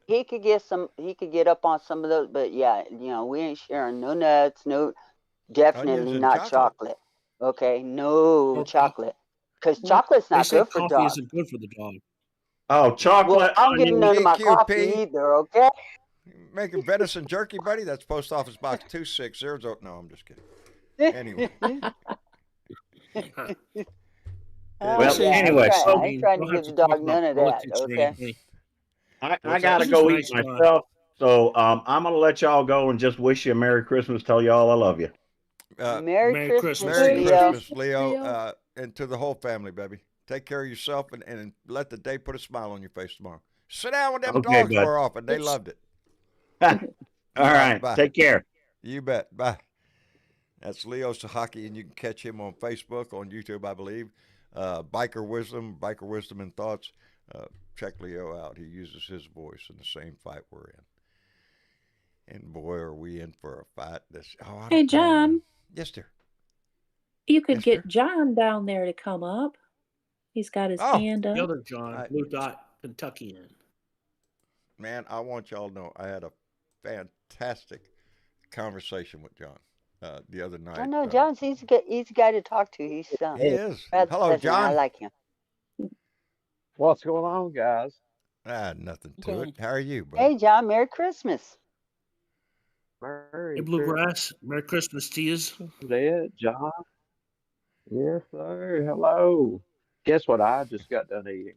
He could get some. He could get up on some of those, but yeah, we ain't sharing no nuts. No, Onions definitely and not chocolate. chocolate. Okay, no Well, chocolate, because chocolate's they not say good for coffee dogs. isn't good for the dog. Oh, Well, chocolate, I don't get onions. none of my coffee CQP. either. Okay. Making venison jerky, buddy. That's Post Office Box 260. No, I'm just kidding. Anyway, Well, Say Yeah, it's anyway, nice. I folks, I ain't mean, trying we to don't have give the to talk dog about none of that. politics or Okay. anything. I what's got that? to This is go eat nice, John. myself. So I'm going to let y'all go and just wish you a Merry Christmas. Tell y'all I love you. Merry Merry Christmas, Christmas. Merry Merry Leo. Christmas, Christmas, Leo, Leo. and to the whole family, baby. Take care of yourself and let the day put a smile on your face tomorrow. Sit down with them Okay, dogs bud. more often. They It's loved it. All All right, right. bye. Take care. You bet. Bye. That's Leo Sahaki, and you can catch him on Facebook, on YouTube, I believe. Biker Wisdom and Thoughts. Check Leo out. He uses his voice in the same fight we're in. And boy, are we in for a fight. I Hey, don't know, man. John, Yes, dear. you could Yes, dear. get John down there to come up. He's got his Oh, hand The up. other John, I, Blue Dot, Kentuckyan. man, I want y'all to know I had a fantastic conversation with John the other I night. know John's easy guy to talk to. He's He is. rather Hello, pleasant. I John. like him. What's going on, guys? Nothing to Okay. it. How are you, bud? Hey, John, Merry Christmas. Merry Hey, Bluegrass. Merry Christmas to you. Christmas, Dad, John. Yes, sir. Hello. Guess what I just got done eating?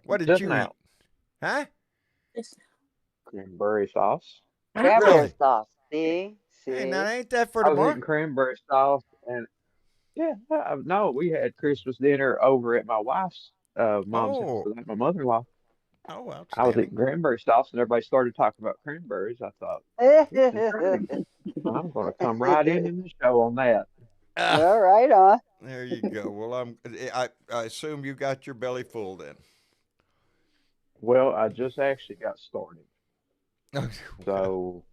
What did Just you eat? now. Huh? Cranberry sauce. Cranberry Really? sauce. See? Hey, now See? ain't that for I was tomorrow? eating cranberry sauce, and yeah, no, we had Christmas dinner over at my wife's mom's house, Oh, my mother-in-law. oh, I was outstanding. eating cranberry sauce, and everybody started talking about cranberries. I thought, this is great. I'm going to come right in the show on that. Ah, All right, on. there you go. Well, I assume you got your belly full then. Well, I just actually got started, Well, so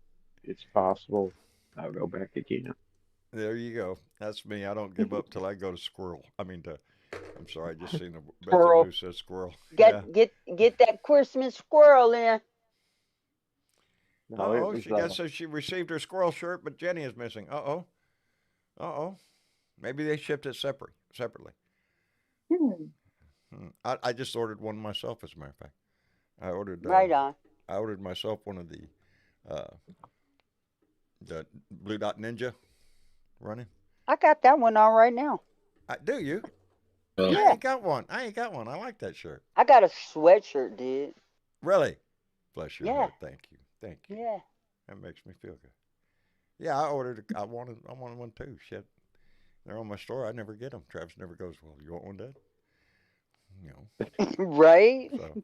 it's possible I'll go back again. there you go. That's me. I don't give up till I go to squirrel. I'm sorry. I just seen a Beth Squirrel. News says squirrel. Yeah. Get that Christmas squirrel in. No, it Oh, was she received her squirrel shirt, but Jenny is missing. Uh oh. Maybe they shipped it separately. Hmm. I just ordered one myself, as a matter of fact. I ordered Right on. I ordered myself one of the Blue Dot Ninja running. I got that one on right now. Do you? Oh. I Yeah. ain't got one. I like that shirt. I got a sweatshirt, dude. Really? Bless your Yeah. heart. Thank you. Yeah. That makes me feel good. Yeah, I ordered. I wanted one too. Shit, they're on my store. I never get them. Travis never goes. Well, you want one, Dad? You know. Right? So,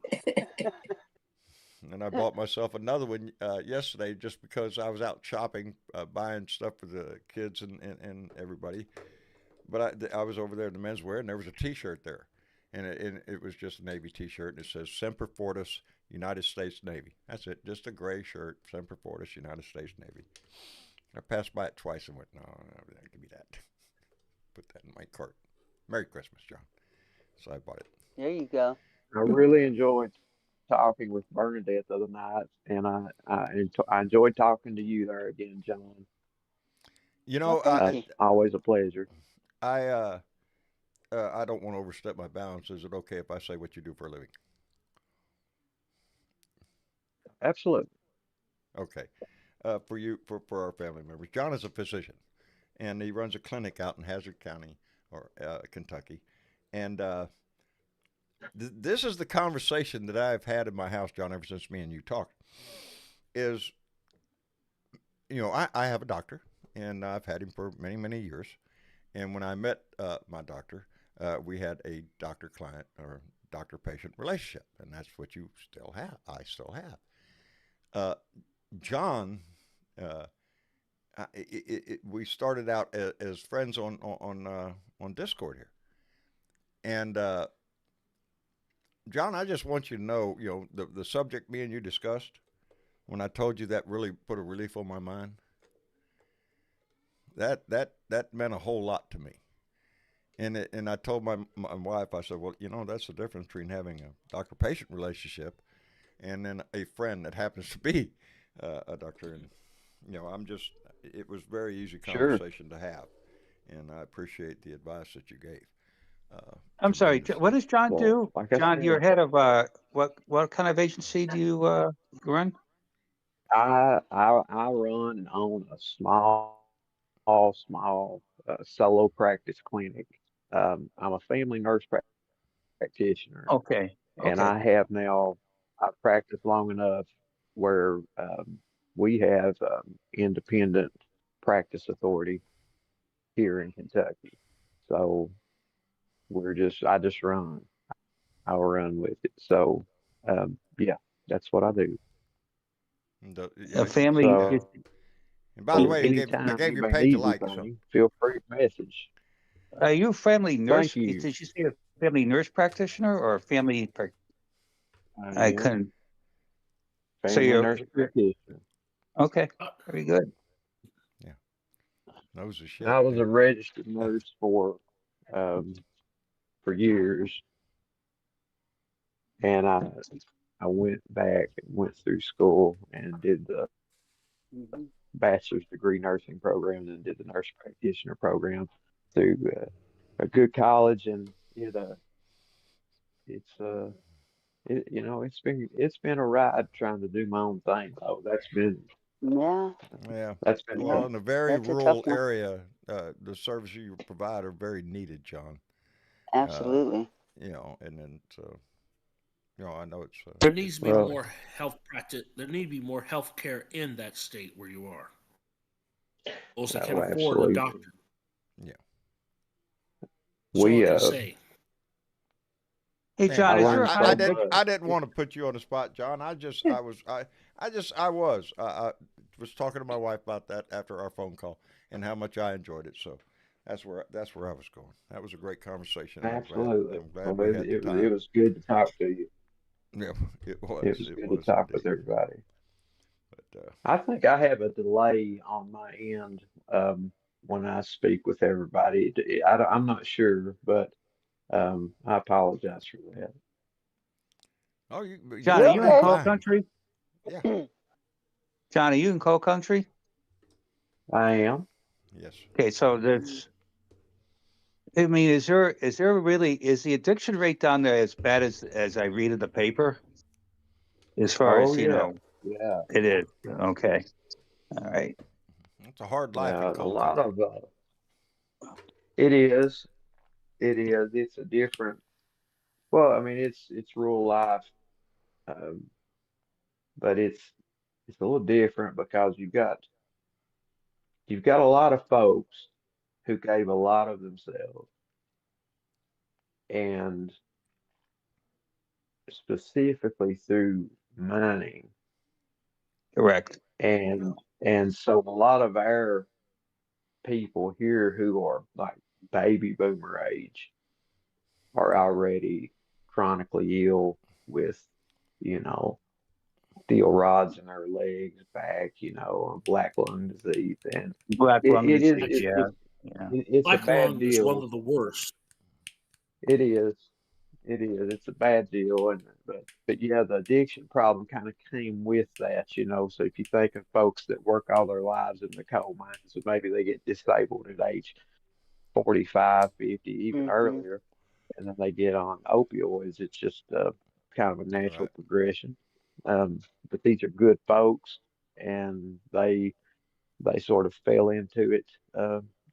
and I bought myself another one yesterday just because I was out shopping, buying stuff for the kids and everybody. But I was over there in the menswear, and there was a T-shirt there, and it was just a Navy T-shirt, and it says Semper Fortis, United States Navy. That's it, just a gray shirt, Semper Fortis, United States Navy. I passed by it twice and went, no, give me that. Put that in my cart. Merry Christmas, John. So I bought it. There you go. I really enjoyed talking with Bernadette the other night, and I enjoyed talking to you there again, John. You Well, know, thank you. Always a pleasure. I don't want to overstep my bounds. Is it okay if I say what you do for a living? Absolutely. Okay. For our family members, John is a physician, and he runs a clinic out in Hazard County, or Kentucky, and this is the conversation that I've had in my house, John, ever since me and you talked. Is I have a doctor, and I've had him for many years, And when I met my doctor, we had a doctor-client or doctor-patient relationship, and that's what you still have. I still have. Uh, John, uh, we started out as friends on Discord here, and John, I just want you to know, the subject me and you discussed when I told you that really put a relief on my mind. That meant a whole lot to me. And I told my wife, I said, well, that's the difference between having a doctor-patient relationship and then a friend that happens to be a doctor. And it was very easy Sure. conversation to have, and I appreciate the advice that you gave. I'm sorry. Tremendously. What does John Well, do? like I John, said, you're head of what kind of agency do you run? I run and own a small solo practice clinic. I'm a family nurse practitioner, Okay. and Okay. I've practiced long enough where we have independent practice authority here in Kentucky. So I just run. I'll run with it. So yeah, that's what I do. And, A family. So and by the way, I anytime gave your anybody page a needs like. So anything, feel free to message. Are you a family nurse? Thank you. Did you say a family nurse practitioner or a family? I I am couldn't. So family you're nurse practitioner. okay. Very good. yeah, knows the And shit. I was Yeah. a registered nurse um, for years, and I went back and went through school and did the bachelor's degree nursing program, and did the nurse practitioner program through a good college, and it's it's been a ride trying to do my own thing. Oh, Yeah, Yeah. that's been yeah. Well, tough. in a very That's a tough rural one. area, the services you provide are very needed, John. Uh, Absolutely. and then so I know it's There needs to be Well, more health practice. There need to be more health care in that state where you are. Those that can no, afford a absolutely. doctor. yeah. That's all I We can say. Hey, Man, John, I is there learned a I so high? didn't much. I didn't want to put you on the spot, John. I was talking to my wife about that after our phone call and how much I enjoyed it. So that's where I was going. That was a great conversation. Absolutely. I'm glad Well, we it, had the it was it time. was good to talk to you. Yeah, it It was. was It good to was talk with indeed. everybody. But I think I have a delay on my end when I speak with everybody. I'm not sure, but I apologize for that. oh, you're John, are You're you in fine, coal okay. fine. country? Yeah. John, are you in coal country? I am. Yes. Okay, so there's. I mean, is the addiction rate down there as bad as I read in the paper? As far Oh as yeah, yeah, it is. Okay. All right. It's a hard life in yeah. A coal lot country. of it is. It is. It's a different. Well, I mean, it's rural life, um, but it's a little different because you've got a lot of folks who gave a lot of themselves, and specifically through mining, Correct. and so a lot of our people here who are like baby boomer age are already chronically ill with, you know, steel rods in their legs, back, black lung disease, and Black it, lung it is disease. it, Yeah. it's Yeah. it's a Black bad lung is one deal. of the worst. It is. It is. It's a bad deal, and but yeah, the addiction problem kind of came with that. So if you think of folks that work all their lives in the coal mines, and maybe they get disabled at age 45, 50, even Hmm. earlier, and then they get on opioids, it's just kind of a natural Right. progression. Um, but these are good folks, and they sort of fell into it,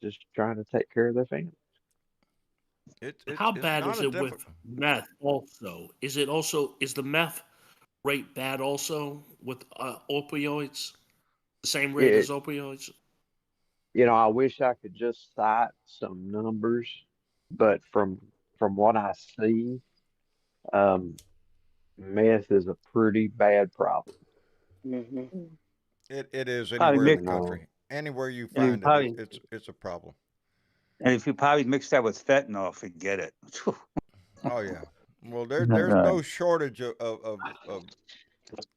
just trying to take care of their family. How It's bad not is a it with difficult. meth also? Is the meth rate bad also with opioids? The same rate as It opioids? I wish I could just cite some numbers, but from what I see, um, meth is a pretty bad problem. Hmm. It is Probably anywhere in the You mix, know, country. Anywhere you and you find it, probably, it's a problem. and if you probably mix that with fentanyl, forget it. Oh yeah. Well, there's Uh, no shortage of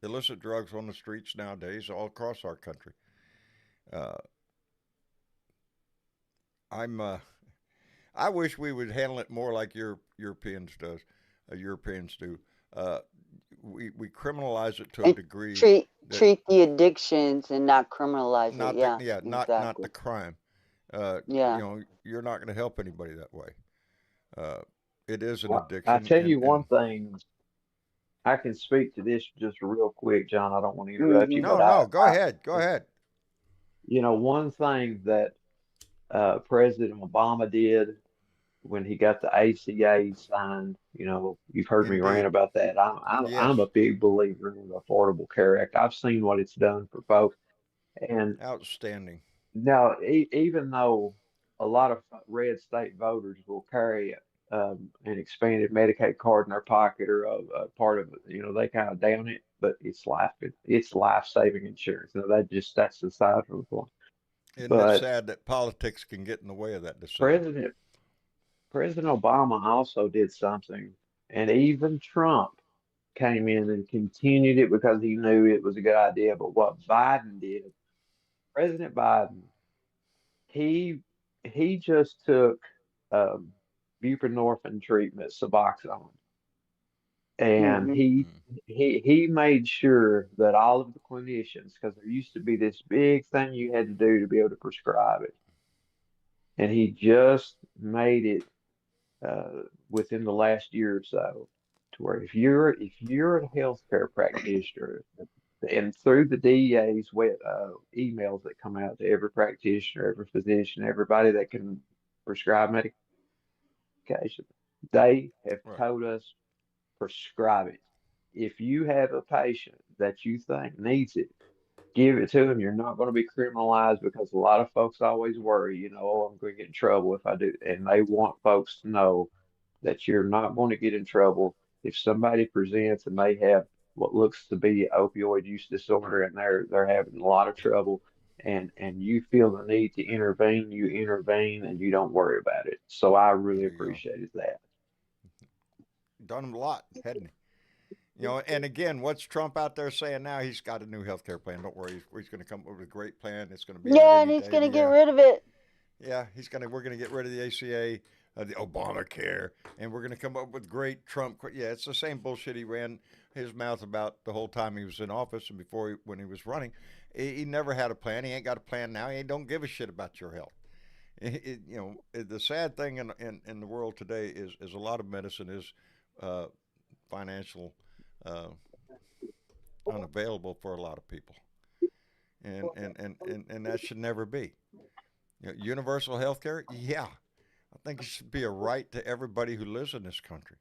illicit drugs on the streets nowadays all across our country. Uh, I'm I wish we would handle it more like Europeans do. Uh, we criminalize it to a And degree that treat the addictions and not criminalize it. Yeah, not the exactly. crime. Yeah. You're not going to help anybody that way. Uh, it is an I addiction, tell and you one thing, I can speak to this just real quick, John. I don't want to interrupt you, Hmm. but no, go ahead, go ahead. one thing that President Obama did when he got the ACA signed, you've heard me rant Indeed, about that. I'm yes, a big believer in the Affordable Care Act. I've seen what it's done for folks, and outstanding. now even though a lot of red state voters will carry an expanded Medicaid card in their pocket or a part of it, they kind of down it, but it's life saving insurance. Now that's the side of the point. Isn't it But sad that politics can get in the way of that decision? President President Obama also did something, and even Trump came in and continued it because he knew it was a good idea. But what Biden did, President Biden, he he just took um, buprenorphine treatment, Suboxone, and Hmm. he made sure that all of the clinicians, because there used to be this big thing you had to do to be able to prescribe it, and he just made it within the last year or so, to where if you're a healthcare practitioner, and through the DEA's emails that come out to every practitioner, every physician, everybody that can prescribe medication, they have Right. told us prescribe it. If you have a patient that you think needs it, give it to them. You're not going to be criminalized because a lot of folks always worry, oh, I'm going to get in trouble if I do. And they want folks to know that you're not going to get in trouble if somebody presents and they have what looks to be opioid use disorder and they're having a lot of trouble and you feel the need to intervene, you intervene and you don't worry about it. So I really There you go. appreciated that. Done him a lot, hadn't he? And again, what's Trump out there saying now? He's got a new health care plan. Don't worry, he's going to come up with a great plan. It's going to be out Yeah, and any he's day. gonna get Yeah, rid of it. yeah. We're going to get rid of the ACA, the Obamacare, and we're going to come up with great Trump. Yeah, it's the same bullshit he ran his mouth about the whole time he was in office and when he was running. He never had a plan. He ain't got a plan now. He don't give a shit about your health. The sad thing in the world today is a lot of medicine is uh, financial. Uh, Unavailable for a lot of people, and that should never be. Universal health care, yeah, I think it should be a right to everybody who lives in this country.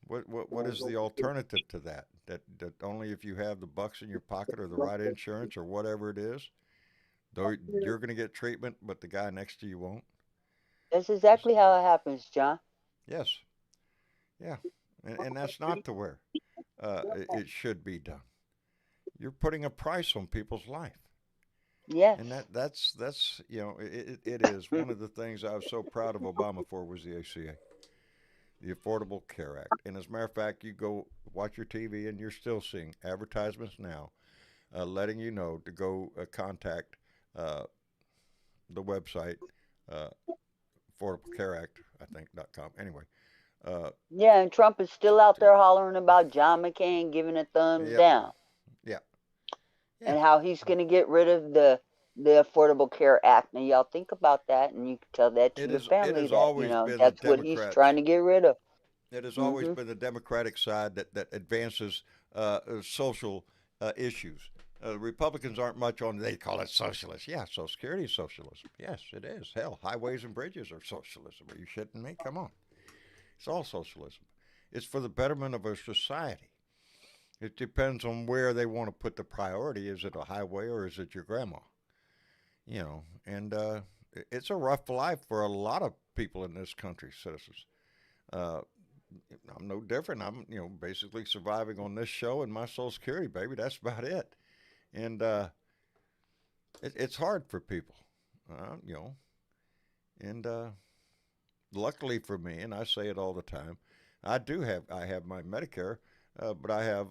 What is the alternative to that? That only if you have the bucks in your pocket or the right insurance or whatever it is, though you're going to get treatment, but the guy next to you won't. That's exactly how it happens, John. Yes, yeah, and that's not the way it should be done. You're putting a price on people's life. Yes. And that's it is one of the things I was so proud of Obama for was the ACA, the Affordable Care Act. And as a matter of fact, you go watch your TV and you're still seeing advertisements now, letting you know to go contact uh, the website uh, Affordable Care Act, I think .com. Anyway, uh, Yeah, and Trump is to, still out to, there hollering about John McCain giving a thumbs yep, down yeah, yeah. and how he's going to get rid of the Affordable Care Act. Now, y'all think about that, and you can tell that to your It family has that always been the that's what he's Democrats. trying to get rid of. It has always Hmm. been the Democratic side that advances social issues. Republicans aren't much on, they call it socialist. Yeah, Social Security is socialism. Yes, it is. Hell, highways and bridges are socialism. Are you shitting me? Come on. It's all socialism. It's for the betterment of our society. It depends on where they want to put the priority. Is it a highway or is it your grandma? you know, and it's a rough life for a lot of people in this country, citizens. Uh, I'm no different. I'm, basically surviving on this show and my Social Security, baby. That's about it. And it's hard for people, you know. And luckily for me, and I say it all the time, I have my Medicare, but I have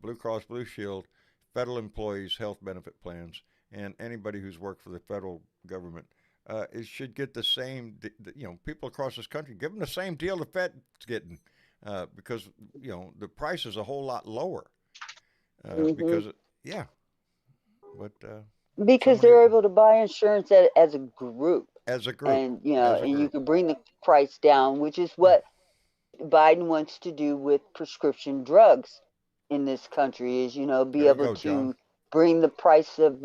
Blue Cross Blue Shield, federal employees health benefit plans, and anybody who's worked for the federal government. It should get the same, people across this country give them the same deal the Fed's getting, because the price is a whole lot lower. Hmm. Because yeah, but Because somebody they're able to buy insurance as a group, as a group, and as a and you group. can bring the price down, which is Yeah, what Biden wants to do with prescription drugs in this country is, be there you able go, John. to bring the price of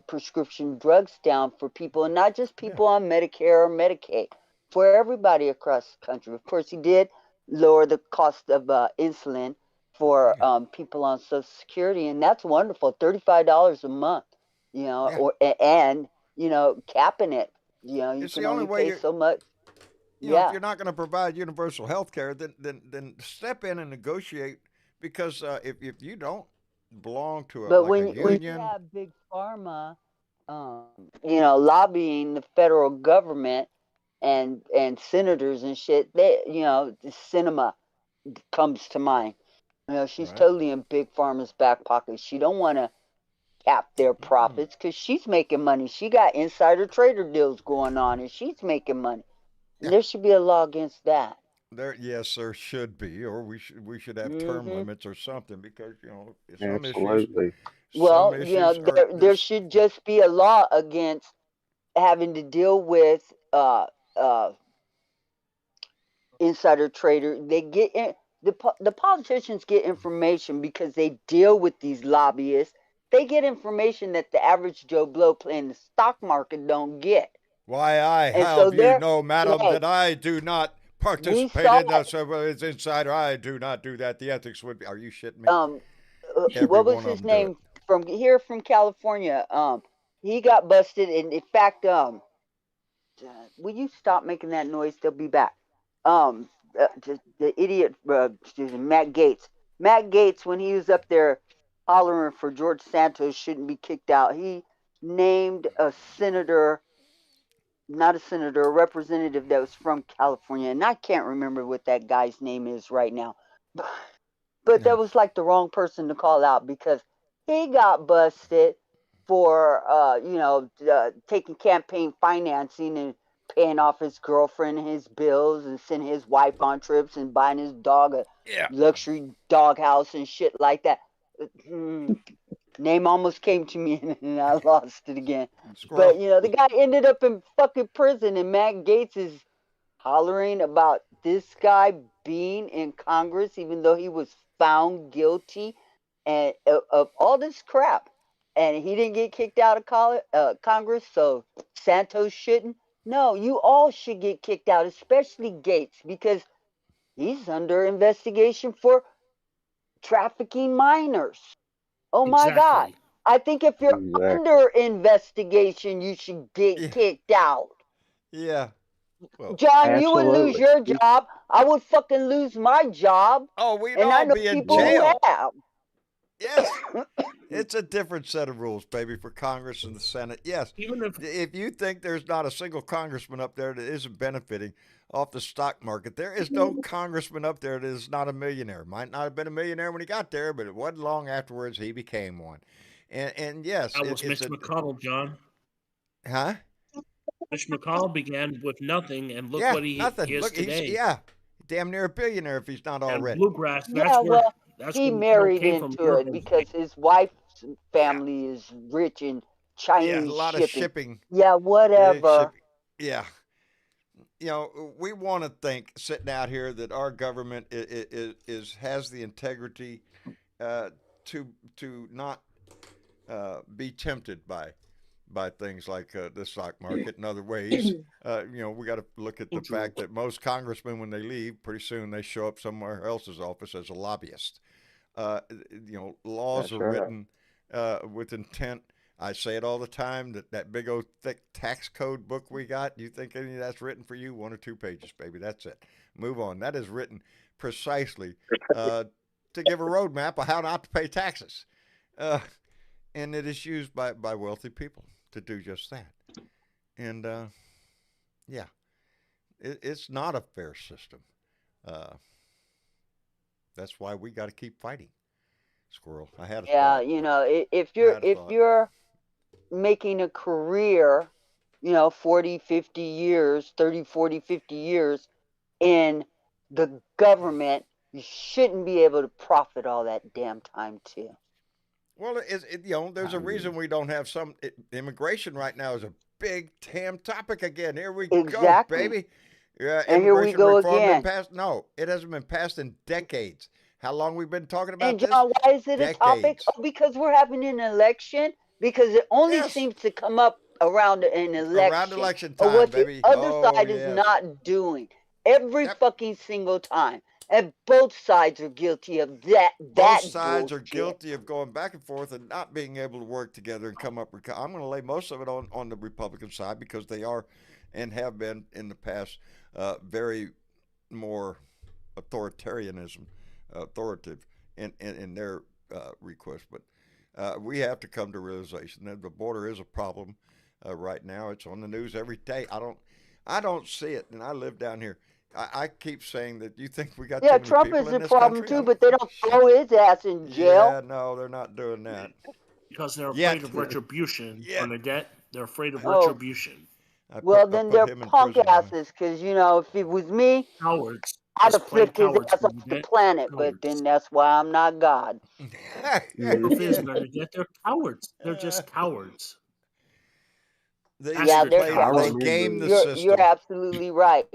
prescription drugs down for people, and not just Yeah, people on Medicare or Medicaid, for everybody across the country. Of course, he did lower the cost of insulin for yeah, people on Social Security, and that's wonderful. $35 a month, yeah. and capping it. You It's can the only only way pay you so much. if Yeah. you're not going to provide universal health care, then step in and negotiate. Because if you don't belong to But like a when you union, have big pharma, um, lobbying the federal government and senators and shit, the cinema comes to mind. She's right? totally in big pharma's back pocket. She don't want to cap their Mm-mm. profits because she's making money. She got insider trader deals going on, and she's making money. And Yeah, there should be a law against that. yes, there should be, or we should have term Hmm. limits or something, because Absolutely. some Well, issues are there there's should just be a law against having to deal with uh, insider trader. They get the politicians get information because they deal with these lobbyists. They get information that the average Joe Blow playing the stock market don't get, why I and so have you they're know, madam, hey, that I do not we participate saw in this. It's insider. I do not do that. The ethics would be. Are you shitting me? um Every what was one of his them do it. name from California. He got busted, and in fact, will you stop making that noise? They'll be back. The idiot, Matt Gates. Matt Gates, when he was up there hollering for George Santos shouldn't be kicked out, he named a senator, not a senator, a representative that was from California, and I can't remember what that guy's name is right now. But Yeah. that was like the wrong person to call out because he got busted for taking campaign financing and paying off his girlfriend and his bills and sending his wife on trips and buying his dog a Yeah. luxury dog house and shit like that. Name almost came to me and I lost it again. Squirrel. But the guy ended up in fucking prison, and Matt Gates is hollering about this guy being in Congress, even though he was found guilty and of all this crap, and he didn't get kicked out of Congress. So Santos shouldn't. No, you all should get kicked out, especially Gates, because he's under investigation for trafficking minors. Oh my God. Exactly. I think if you're Exactly. under investigation, you should get Yeah. kicked out. Yeah. Well, John, you would lose Absolutely. your job. I would fucking lose my job. oh, we'd And I all know be in people who Well, jail. have. Yes. It's a different set of rules, baby, for Congress and the Senate. Yes. Even if If you think there's not a single congressman up there that isn't benefiting off the stock market, there is no congressman up there that is not a millionaire. Might not have been a millionaire when he got there, but it wasn't long afterwards he became one. And yes, that was it's Mitch a McConnell, John. huh? Mitch McConnell began with nothing, and look Yeah, what he nothing. is Look, he's today. damn near a billionaire if he's not And already. bluegrass, Yeah, well, that's he where McConnell married came from, into it bourbon. because his wife's Yeah, family is rich in yeah, a Chinese lot of shipping. shipping, Yeah, big whatever. shipping. Yeah, we want to think sitting out here that our government has the integrity uh, to not be tempted by things like the stock market and other ways. We got to look at the fact that most congressmen, when they leave, pretty soon they show up somewhere else's office as a lobbyist. Laws that's are right. written with intent I say it all the time that big old thick tax code book we got. You think any of that's written for you? 1 or 2 pages, baby. That's it. Move on. That is written precisely to give a roadmap of how not to pay taxes, and it is used by wealthy people to do just that. And yeah, it's not a fair system. Uh, that's why we got to keep fighting. Squirrel. I had a Yeah, thought. if I you're had a if thought. you're making a career, 40, 50 years, 30, 40, 50 years in the government, you shouldn't be able to profit all that damn time too. Well, there's I a agree. reason we don't have some immigration right now is a big damn topic again. Here we go, Exactly. baby. Yeah, And here we immigration go reform been again. passed? No, it hasn't been passed in decades. How long we been talking And about this? John, why is it a topic? Decades. Oh, because we're having an election. Because it only Yes, seems to come up around an around election election of time, what the baby. other Oh side is yes. not doing every Yep. fucking single time. And both sides are guilty of Both that sides are bullshit. guilty of going back and forth and not being able to work together and come up with. I'm going to lay most of it on the Republican side because they are and have been in the past very more authoritative in their request. But we have to come to realization that the border is a problem right now. It's on the news every day. I don't see it, and I live down here. I keep saying that you think we got too Yeah, many Trump people is in a this problem country? I too, don't but they think don't shit. throw his ass in jail. Yeah, no, they're not doing that because they're afraid yet. of retribution, Yet. Bernadette. They're afraid of Oh, retribution. well, I then put they're him in punk prison. asses, because, if it was me, Cowards. I'd have Just plain flipped his cowards, ass off the Bernadette. planet, but then Cowards. that's why I'm not God. The truth Mhm. is, Bernadette, they're cowards. They're Uh, just cowards. Yeah, Bastard they're I they cowards. cowards. game remember. the You're system. absolutely right.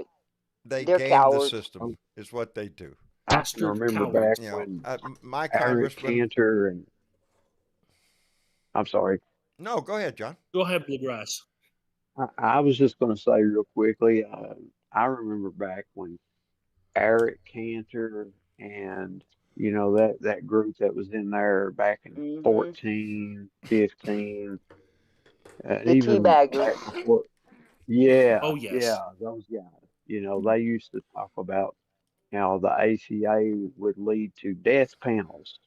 They They're game the cowards. system is what they do. I can Bastard remember back cowards. when My Eric congressman. Cantor and I'm sorry. No, go ahead, John. Go ahead, Bluegrass. I was just going to say real quickly. I remember back when Eric Cantor and that group that was in there back in Hmm. 14, 15, and The even teabaggers. back before. Yeah, Oh, yes. yeah, those guys. They used to talk about how the ACA would lead to death panels.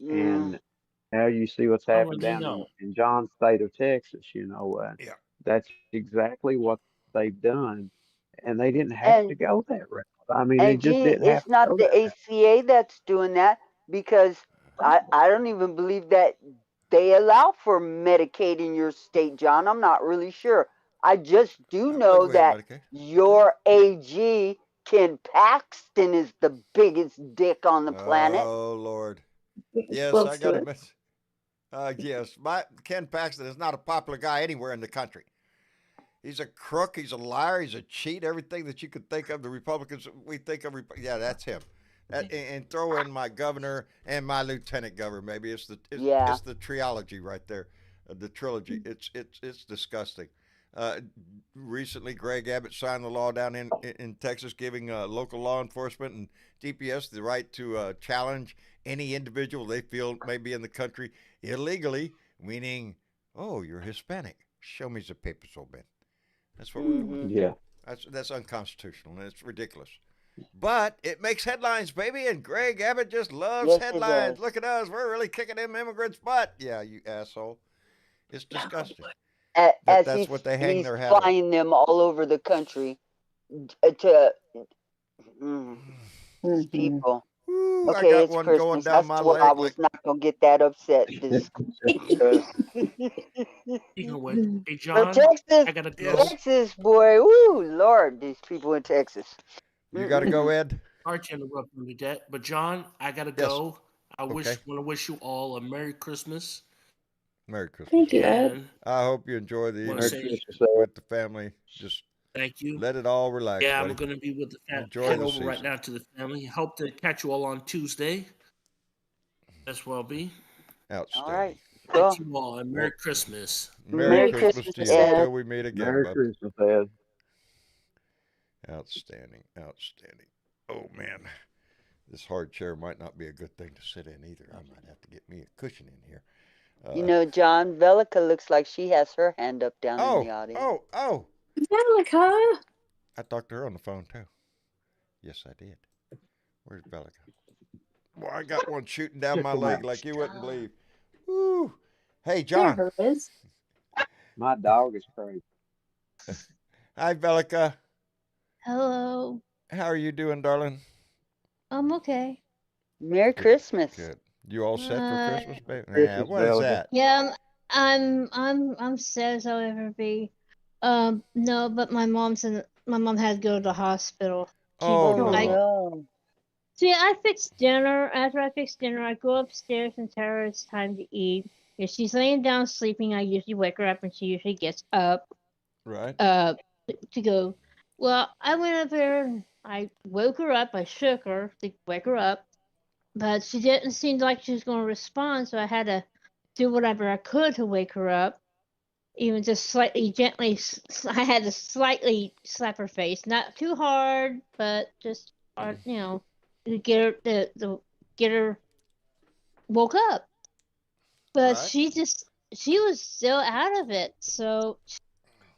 Mm. And now you see what's I happened already down know. in John's state of Texas, Yeah. that's exactly what they've done. And they didn't have to And go that route. I mean, they and just gee, didn't have it's to not go the that route. ACA that's doing that, because I don't even believe that they allow for Medicaid in your state, John. I'm not really sure. I just do I believe know we have that Medicaid. Okay. your AG, Ken Paxton, is the biggest dick on the planet. Oh Lord. Yes, I Close to got to it. admit. Yes, my Ken Paxton is not a popular guy anywhere in the country. He's a crook. He's a liar. He's a cheat. Everything that you could think of, the Republicans we think of. Yeah, that's him. And throw in my governor and my lieutenant governor. Maybe Yeah. it's the trilogy right there, the trilogy. It's disgusting. Uh, Recently, Greg Abbott signed the law down in Texas, giving local law enforcement and DPS the right to challenge any individual they feel may be in the country illegally. Meaning, oh, you're Hispanic. Show me the papers, old man. That's what we're doing. Hmm. Yeah. That's unconstitutional and it's ridiculous. But it makes headlines, baby, and Greg Abbott just loves Yes, it does. headlines. Look at us. We're really kicking them immigrants' butt. Yeah, you asshole. It's disgusting. As That's he's what they hang he's their hat on. flying them all over the country to these Hmm. people. Ooh, I Okay, got it's one going Christmas. down That's my why I leg like was not gonna get that upset. Speaking of which, hey, But John, Texas, I got to yes. go. Texas boy, woo, Lord, these people in Texas. You gotta go, Mm-mm-mm. Ed? Sorry to interrupt, Bernadette, but John, I got to Yes. go. I want Okay. to wish you all a Merry Christmas. Merry Christmas. Thank you, Ed. And I hope you enjoy the want to Merry evening say Christmas, Ed. with the family. Just thank you. let it all relax, Yeah, I'm buddy. going to be with the family. Enjoy Head the over right season. now to the family. Hope to catch you all on Tuesday. As well be. All right, Outstanding. Thank cool. you all, and Merry Well, Christmas. Merry Merry Merry Christmas Christmas, to you. Christmas, Ed. Ed. Till we meet again, Merry bub. Christmas, Ed. Outstanding. Outstanding. Oh, man. This hard chair might not be a good thing to sit in either. I might have to get me a cushion in here. You know, John, Velica looks like she has her hand up down in the Oh, audience. oh! Angelica. I talked to her on the phone too. Yes, I did. Where's Bellica? Well, I got one shooting down my leg like you wouldn't believe. Woo! Hey, John. There it is. My dog is crazy. Hi, Bellica. Hello. How are you doing, darling? I'm okay. Merry Good. Christmas. Good. You all set for Christmas, baby? Yeah. Christmas, What is Velica. that? Yeah, I'm sad as I'll ever be. No, but my mom had to go to the hospital. Oh Oh I no. no. see. I fixed dinner. After I fixed dinner, I go upstairs and tell her it's time to eat. If she's laying down sleeping, I usually wake her up, and she usually gets up. Right. To go. Well, I went up there. And I woke her up. I shook her to wake her up, but she didn't seem like she was going to respond. So I had to do whatever I could to wake her up, even just slightly gently. I had to slightly slap her face, not too hard, but just to get her to get her woke up. But Right. she was still out of it. So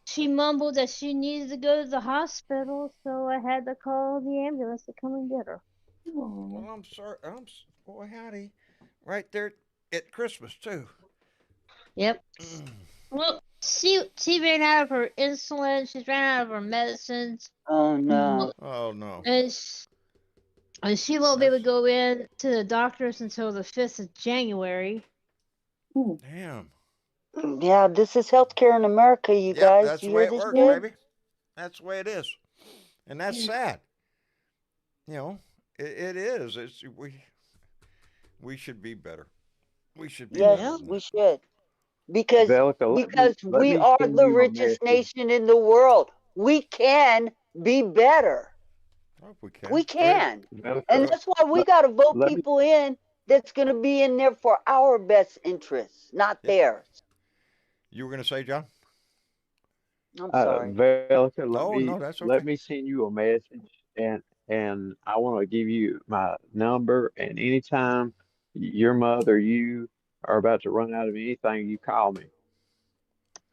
she mumbled that she needed to go to the hospital, so I had to call the ambulance to come and get her. Well, I'm sorry. Boy, howdy. Right there at Christmas too. Yep. Well, she ran out of her insulin. She's ran out of her medicines. Oh no. Oh no. And she won't be able to go in to the doctors until the 5th of January. Damn. Yeah, this is healthcare in America, you Yep, guys. that's the You way hear it this works, shit? baby. That's the way it is, and that's sad. You know, it is. It's we should be better. We should be better Yes, than we that. should. Because Velica, let we me are send the you a richest message. nation in the world. We can be better. Oh, if we can. We Go ahead. can. Velica, And Go. that's why we let, got to vote let me people in that's going to be in there for our best interests, not Yeah. theirs. You were gonna say, John? I'm sorry. Velica, Oh no, that's let okay. me send you a message, and I want to give you my number, and anytime your mother, you are about to run out of anything, you call me.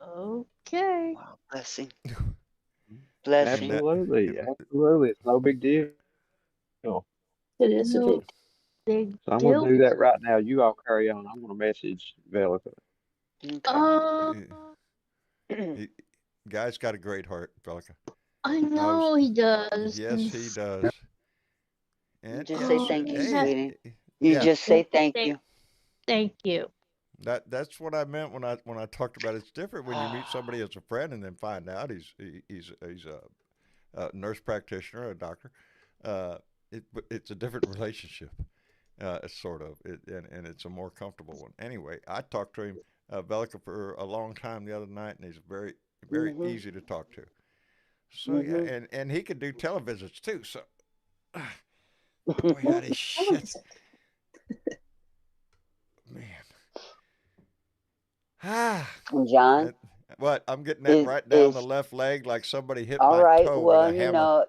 Okay. Wow, blessing. Blessing. And Absolutely, absolutely. It's no big deal. It is a No big. big So I'm going deal. to do that right now. You all carry on. I'm going to message Velica. Okay. Uh, he, guy's got a great heart, Pelican. I I was, know he does. yes, he does. You And just you say know, thank you, He hey, sweetie. You yeah, just say thank Thank, you. thank you. that's what I meant when I talked about it. It's different when you meet somebody as a friend and then find out he's a nurse practitioner, a doctor. It's a different relationship, sort of, and it's a more comfortable one. Anyway, I talked to him, Belka, for a long time the other night, and he's very Mm-hmm. easy to talk to. So yeah, Mm-hmm. and he could do televisits too. So, boy, how this shit, man. Ah, John, that, what? I'm getting that right down the is left leg like somebody hit all my right. toe with a Well, you hammer. know,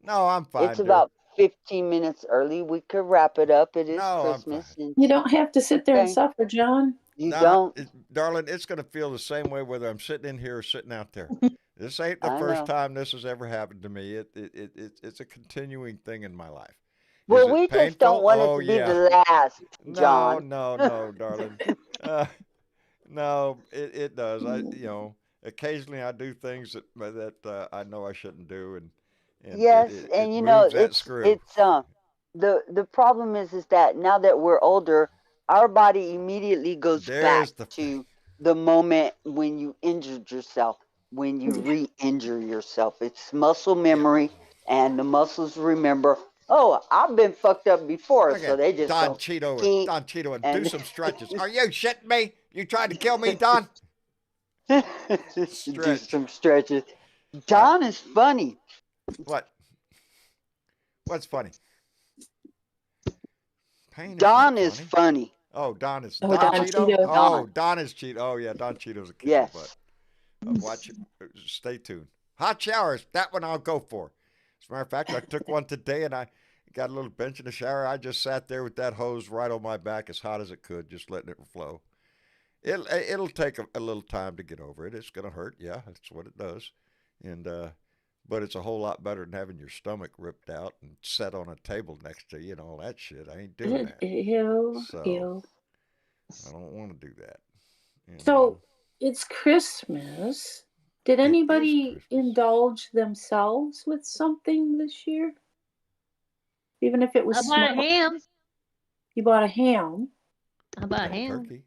No, I'm it's fine, dear. about 15 minutes early. We could wrap it up. It is No, I'm fine. Christmas, and You don't have to sit there and okay, suffer, John. you Nah, don't. darling, it's going to feel the same way whether I'm sitting in here or sitting out there. This ain't the I first know. time this has ever happened to me. It's a continuing thing in my life. Is Well, it we just don't painful? want it Oh to be yeah. the last, No, John. no, no, darling. Uh, no, it does. Occasionally I do things that I know I shouldn't do, and Yes, it and you know, moves that screw. it's the problem is that now that we're older, our body immediately goes back There's the thing. to the moment when you injured yourself, when you re-injure yourself. It's muscle Yeah. memory, and the muscles remember, oh, I've been fucked up before, Look so at they just Don go Cheeto and keep Don Cheeto and do and some stretches. Are you shitting me? You tried to kill me, Don? do Stretch. some stretches. Uh, Don is funny. what? What's funny? Pain is not Don is funny. funny. Oh, Don is Oh, Don Don Cheeto. Cheeto. Oh, Don. Don is Cheeto. Oh yeah, Don Cheeto's a kick in the butt. Yes. Watch it. Stay tuned. Hot showers. That one I'll go for. As a matter of fact, I took one today and I got a little bench in the shower. I just sat there with that hose right on my back as hot as it could, just letting it flow. It'll take a little time to get over it. It's gonna hurt, yeah. That's what it does, and but it's a whole lot better than having your stomach ripped out and set on a table next to you and all that shit. I ain't doing that. Ew, So ew. I don't want to do that. And So it's Christmas. Did it is anybody Christmas. indulge themselves with something this year? Even if it I was bought a small? ham. You bought a ham. I bought a No ham. turkey.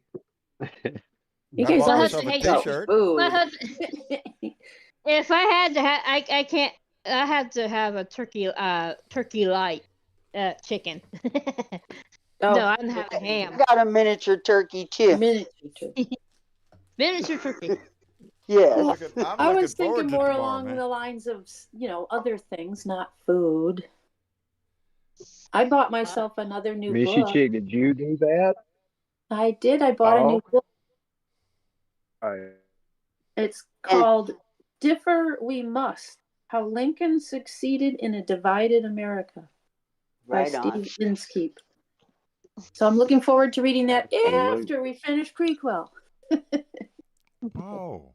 You I guys bought My always myself husband a think hates about T-shirt. My food. husband. If I had to have, I can't. I have to have a turkey light, chicken. No, Oh, I'm having okay. I ham. got a miniature turkey too. Miniature turkey. Miniature turkey. Yes. I'm I looking was thinking forward to more tomorrow, along man. the lines of, other things, not food. I bought myself another new Missy book. Chick, did you do that? I did. I bought a Oh, new book. right. It's And called Differ We Must: How Lincoln Succeeded in a Divided America by right on. Steve Inskeep. So I'm looking forward to reading that Absolutely. after we finish prequel. Oh,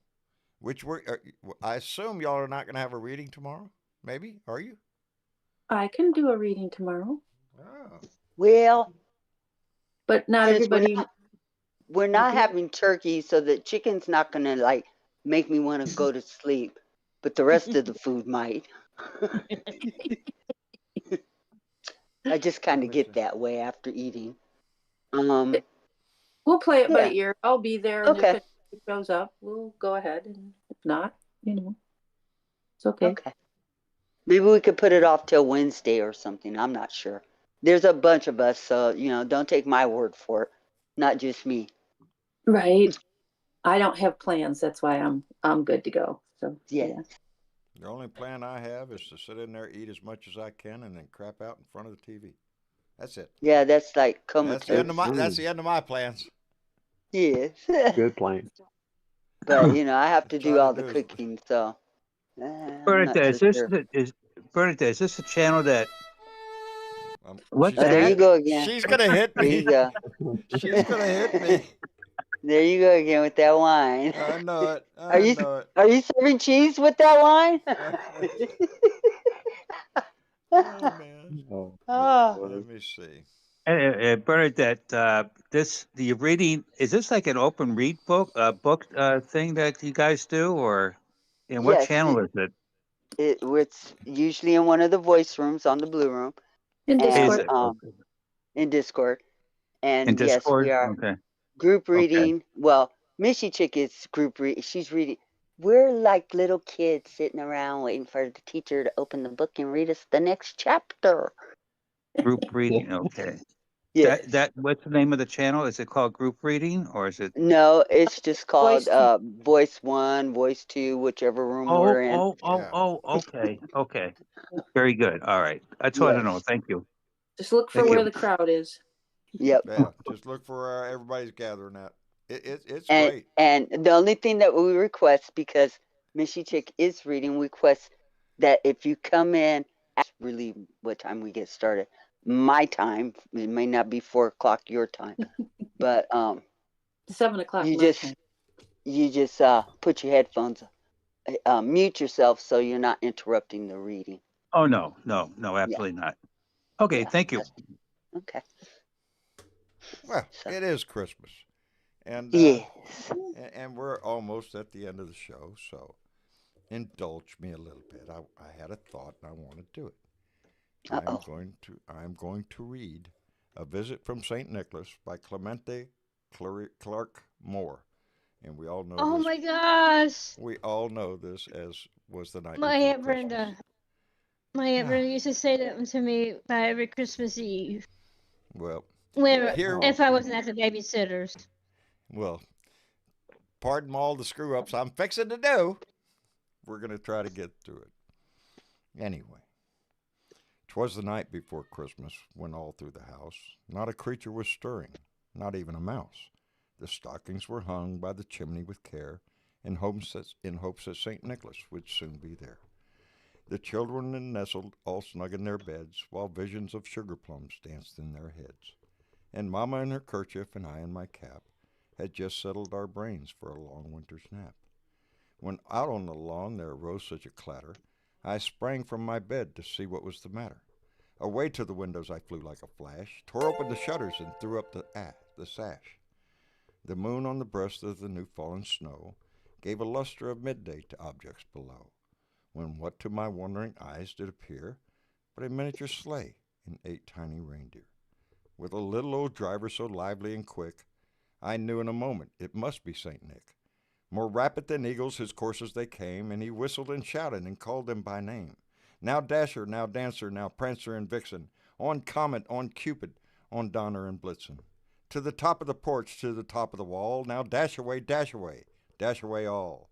which I assume y'all are not going to have a reading tomorrow. Maybe are you? I can do a reading tomorrow, Oh, Well, but not since everybody we're will not be. having turkey, so the chicken's not gonna like make me want to go to sleep, but the rest of the food might. I just kind of let me see. get that way after eating. Um, We'll play it by yeah. ear. I'll be there, and if Okay. it shows up, we'll go ahead. And if not, it's okay. Okay. Maybe we could put it off till Wednesday or something. I'm not sure. There's a bunch of us, so don't take my word for it. Not just me. Right. I don't have plans. That's why I'm good to go. So Yeah. yeah. The only plan I have is to sit in there, eat as much as I can, and then crap out in front of the TV. That's it. Yeah, that's like That's the end comatose. of my. That's Absolutely. the end of my plans. Yes. Good plan. But I have to Try do to all the do as. cooking, so I'm not Bernadette, so sure. Bernadette, is this a channel that what's She's Oh, gonna there you that? hit. go again. She's gonna hit There you me. go. She's gonna hit me. There you go again with that wine. I know it. Are I you know it. are you serving cheese with that wine? Oh man. Oh, Oh, Let Lord. me see. Bernadette, the reading is this like an open read book thing that you guys do, or and what yes, channel is it? it's usually in one of the voice rooms on the Blue Room In Is and Discord. it okay. in Discord. In And yes, we Discord? are Okay, group okay. reading. Well, Missy Chick is group read. She's reading. We're like little kids sitting around waiting for the teacher to open the book and read us the next chapter. Group reading. Okay. Yes. That what's the name of the channel? Is it called group reading or is it? No, it's just called Voice to Voice One, Voice Two, whichever room we're in. Yeah. Okay, okay. Very good. All right. That's all I don't know. Yes. Thank you. just look for Thank where you. the crowd is. Yep. Yeah. Just look for where everybody's gathering at. It's And great. and the only thing that we request, because Missy Chick is reading, we request that if you come in, really what time we get started. My time, it may not be 4 o'clock your time, but 7 o'clock you my just time. you just put your headphones, mute yourself so you're not interrupting the reading. Oh no, Yeah, absolutely not. Okay, yeah. thank you. That's okay. Well, So it is Christmas, and yes. we're almost at the end of the show. So indulge me a little bit. I had a thought and I want to do it. Uh-oh. I'm going to read A Visit from St. Nicholas by Clemente Clark Moore. And we all know Oh this. my gosh. We all know this as was the night My before Aunt Christmas. Brenda. My Aunt Brenda used to say that to me by every Christmas Eve. Well, When here, Oh, if I wasn't at the babysitter's. well, pardon all the screw ups I'm fixing to do. We're going to try to get through it. Anyway, 'twas the night before Christmas when all through the house not a creature was stirring, not even a mouse. The stockings were hung by the chimney with care, in hopes that St. Nicholas would soon be there. The children had nestled all snug in their beds, while visions of sugar plums danced in their heads. And Mamma in her kerchief and I in my cap had just settled our brains for a long winter's nap. When out on the lawn there arose such a clatter, I sprang from my bed to see what was the matter. Away to the windows I flew like a flash, tore open the shutters and threw up the sash. The moon on the breast of the new fallen snow gave a luster of midday to objects below, when what to my wondering eyes did appear but a miniature sleigh and 8 tiny reindeer. With a little old driver so lively and quick, I knew in a moment it must be St. Nick. More rapid than eagles his coursers they came, and he whistled and shouted and called them by name. Now Dasher, now Dancer, now Prancer and Vixen, on Comet, on Cupid, on Donner and Blitzen. To the top of the porch, to the top of the wall, now dash away, dash away, dash away all.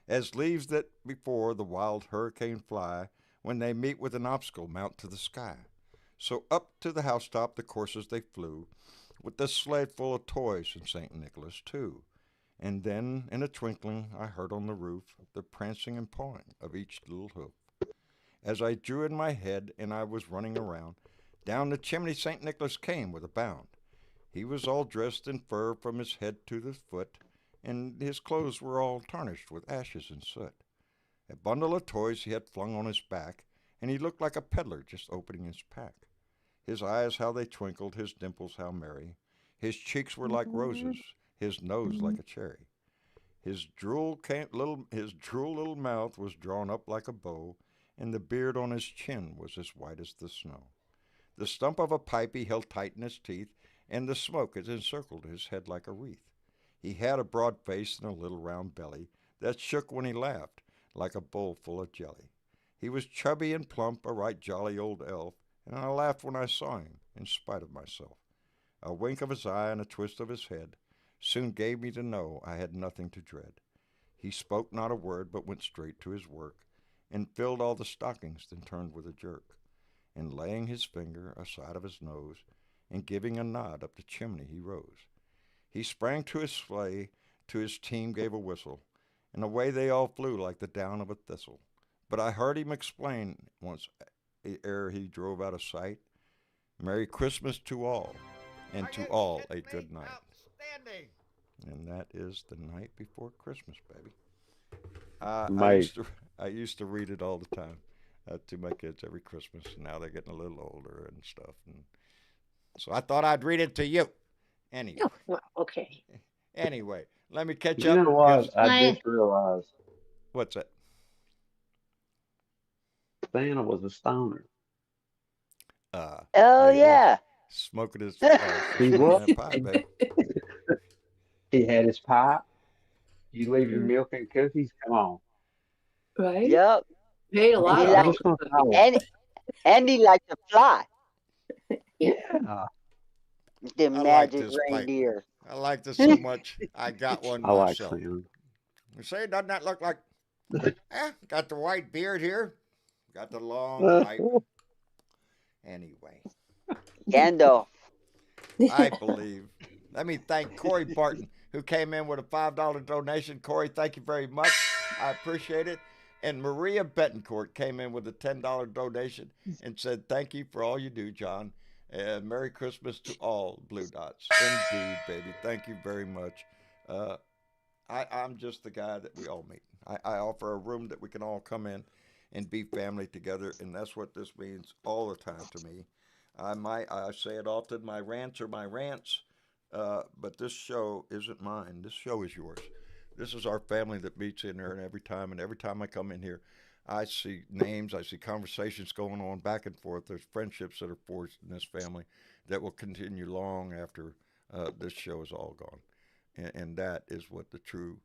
As leaves that before the wild hurricane fly, when they meet with an obstacle mount to the sky. So up to the housetop the coursers they flew, with the sleigh full of toys and St. Nicholas too. And then in a twinkling I heard on the roof the prancing and pawing of each little hoof. As I drew in my head and I was running around, down the chimney St. Nicholas came with a bound. He was all dressed in fur from his head to the foot, and his clothes were all tarnished with ashes and soot. A bundle of toys he had flung on his back, and he looked like a peddler just opening his pack. His eyes how they twinkled, his dimples how merry. His cheeks were like roses, his nose like a cherry. His droll little mouth was drawn up like a bow, and the beard on his chin was as white as the snow. The stump of a pipe he held tight in his teeth, and the smoke had encircled his head like a wreath. He had a broad face and a little round belly that shook when he laughed, like a bowl full of jelly. He was chubby and plump, a right jolly old elf, and I laughed when I saw him, in spite of myself. A wink of his eye and a twist of his head soon gave me to know I had nothing to dread. He spoke not a word, but went straight to his work, and filled all the stockings, then turned with a jerk, and laying his finger aside of his nose, and giving a nod up the chimney he rose. He sprang to his sleigh, to his team gave a whistle, and away they all flew like the down of a thistle. But I heard him explain once ere he drove out of sight, Merry Christmas to all, and to all a good night. Outstanding. And that is the night before Christmas, baby. Mate, I used to read it all the time to my kids every Christmas. Now they're getting a little older and stuff, and so I thought I'd read it to you. Anyway, Oh, well, okay. anyway, let me catch you up. know what? Because, I My just realized what's that? Santa was a stoner. Uh, Oh, he is yeah. smoking his He smoking was. that pipe, baby. He had his pipe. You leave your Mm, milk and cookies. Come on. right? Yep. Paid a I'm lot He gonna, for I'm those liked just gonna cookies. follow. and he liked to fly. Yeah. Yeah, The I like magic this pipe. reindeer. I like this so much. I got one I like myself. Santa. You say, doesn't that look like? Got the white beard here. Got the long pipe. Anyway, Gandalf. I believe. Let me thank Corey Barton, who came in with a $5 donation. Corey, thank you very much. I appreciate it. And Maria Betancourt came in with a $10 donation and said, thank you for all you do, John. And Merry Christmas to all Blue Dots. Indeed, baby. Thank you very much. I'm just the guy that we all meet. I offer a room that we can all come in and be family together, and that's what this means all the time to me. I say it often, my rants are my rants, but this show isn't mine. This show is yours. This is our family that meets in here, and every time I come in here, I see names, I see conversations going on back and forth. There's friendships that are forged in this family that will continue long after this show is all gone. And that is what the true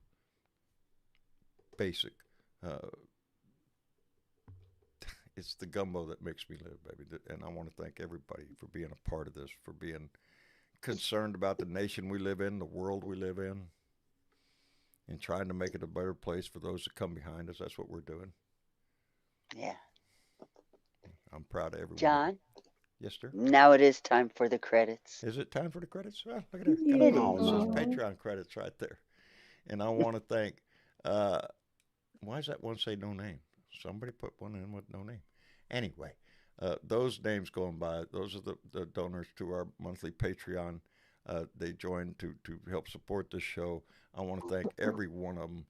basic it's the gumbo that makes me live, baby. And I want to thank everybody for being a part of this, for being concerned about the nation we live in, the world we live in, and trying to make it a better place for those that come behind us. That's what we're doing. Yeah. I'm proud of everyone. John, Yes, sir. now it is time for the credits. Is it time for the credits? Well, look at that. Got It a button that says is. Patreon credits right there. And I want to thank, why does that one say no name? Somebody put one in with no name. Anyway, those names going by, those are the donors to our monthly Patreon. they join to help support this show. I want to thank every one of them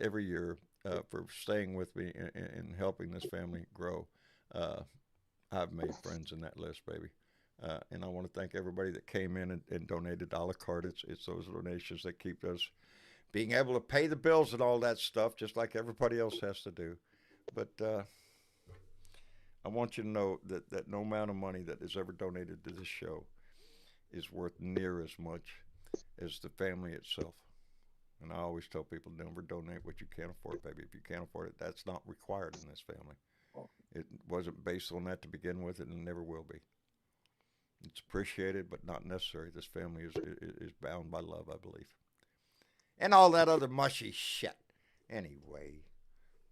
every year for staying with me and helping this family grow. I've made friends in that list, baby. And I want to thank everybody that came in and donated a la carte. It's those donations that keep us being able to pay the bills and all that stuff, just like everybody else has to do. But I want you to know that no amount of money that is ever donated to this show is worth near as much as the family itself. And I always tell people, never donate what you can't afford, baby. If you can't afford it, that's not required in this family. It wasn't based on that to begin with, and it never will be. It's appreciated, but not necessary. This family is bound by love, I believe. And all that other mushy shit. Anyway,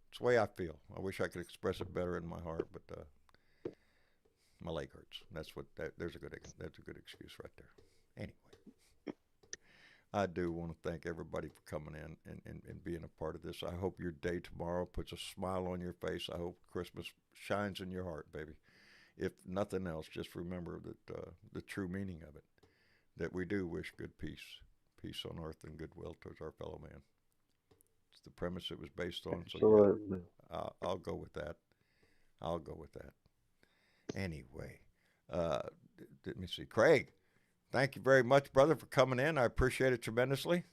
it's the way I feel. I wish I could express it better in my heart, but my leg hurts. That's a good excuse right there. Anyway, I do want to thank everybody for coming in and being a part of this. I hope your day tomorrow puts a smile on your face. I hope Christmas shines in your heart, baby. If nothing else, just remember that the true meaning of it, that we do wish good peace on earth and goodwill towards our fellow man. It's the premise it was based on. Absolutely. So yeah, I'll go with that. I'll go with that. Anyway, let me see. Craig, thank you very much, brother, for coming in. I appreciate it tremendously.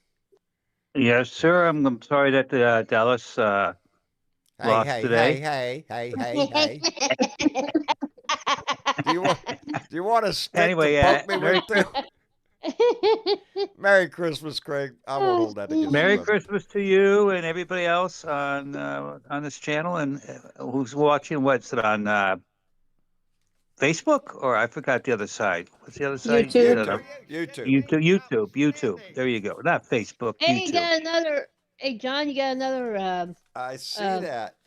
Yes, sir. I'm sorry that Dallas lost today. Hey. Do you want a stick Anyway, to poke me with too? Merry Christmas, Craig. I won't hold that against you, Merry brother. Christmas to you and everybody else on this channel and who's watching. What's it on Facebook, or I forgot the other side. What's the other side? YouTube. YouTube. There you go. Not Facebook. Hey, you YouTube. got another. Hey, John, you got another. I see that.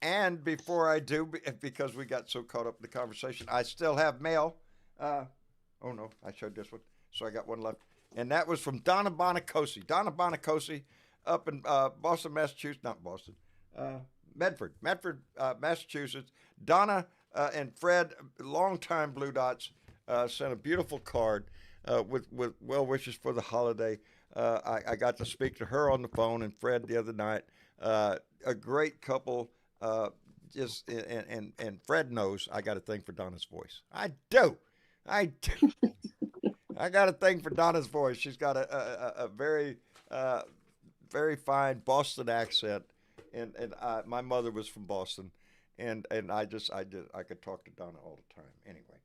And before I do, because we got so caught up in the conversation, I still have mail. Oh no, I showed this one, so I got one left, and that was from Donna Bonacosi. Donna Bonacosi, up in Boston, Massachusetts, not Boston, Medford, Massachusetts. Donna and Fred, longtime Blue Dots, sent a beautiful card with well wishes for the holiday. I got to speak to her on the phone and Fred the other night. A great couple. And Fred knows I got a thing for Donna's voice. I do. I got a thing for Donna's voice. She's got a very very fine Boston accent, and my mother was from Boston, and I could talk to Donna all the time. Anyway,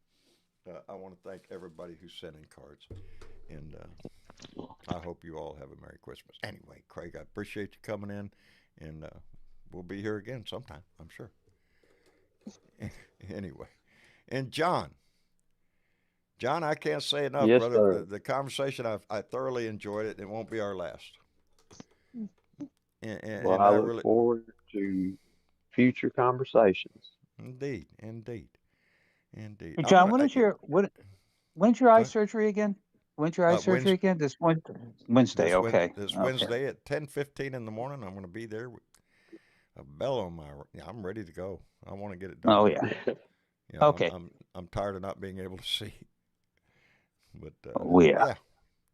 I want to thank everybody who sent in cards, and I hope you all have a Merry Christmas. Anyway, Craig, I appreciate you coming in, and we'll be here again sometime, I'm sure. Anyway, and John, I can't say enough, Yes, brother. sir. The conversation, I thoroughly enjoyed it. It won't be our last. Well, I look forward to future conversations. Indeed. Hey, John, when's your eye surgery again? When's your eye surgery again? This Wednesday. Okay. This Wednesday at 10:15 in the morning. I'm going to be there with a bell on my. Yeah, I'm ready to go. I want to get it done. Oh yeah. You know, Okay. I'm tired of not being able to see. But yeah,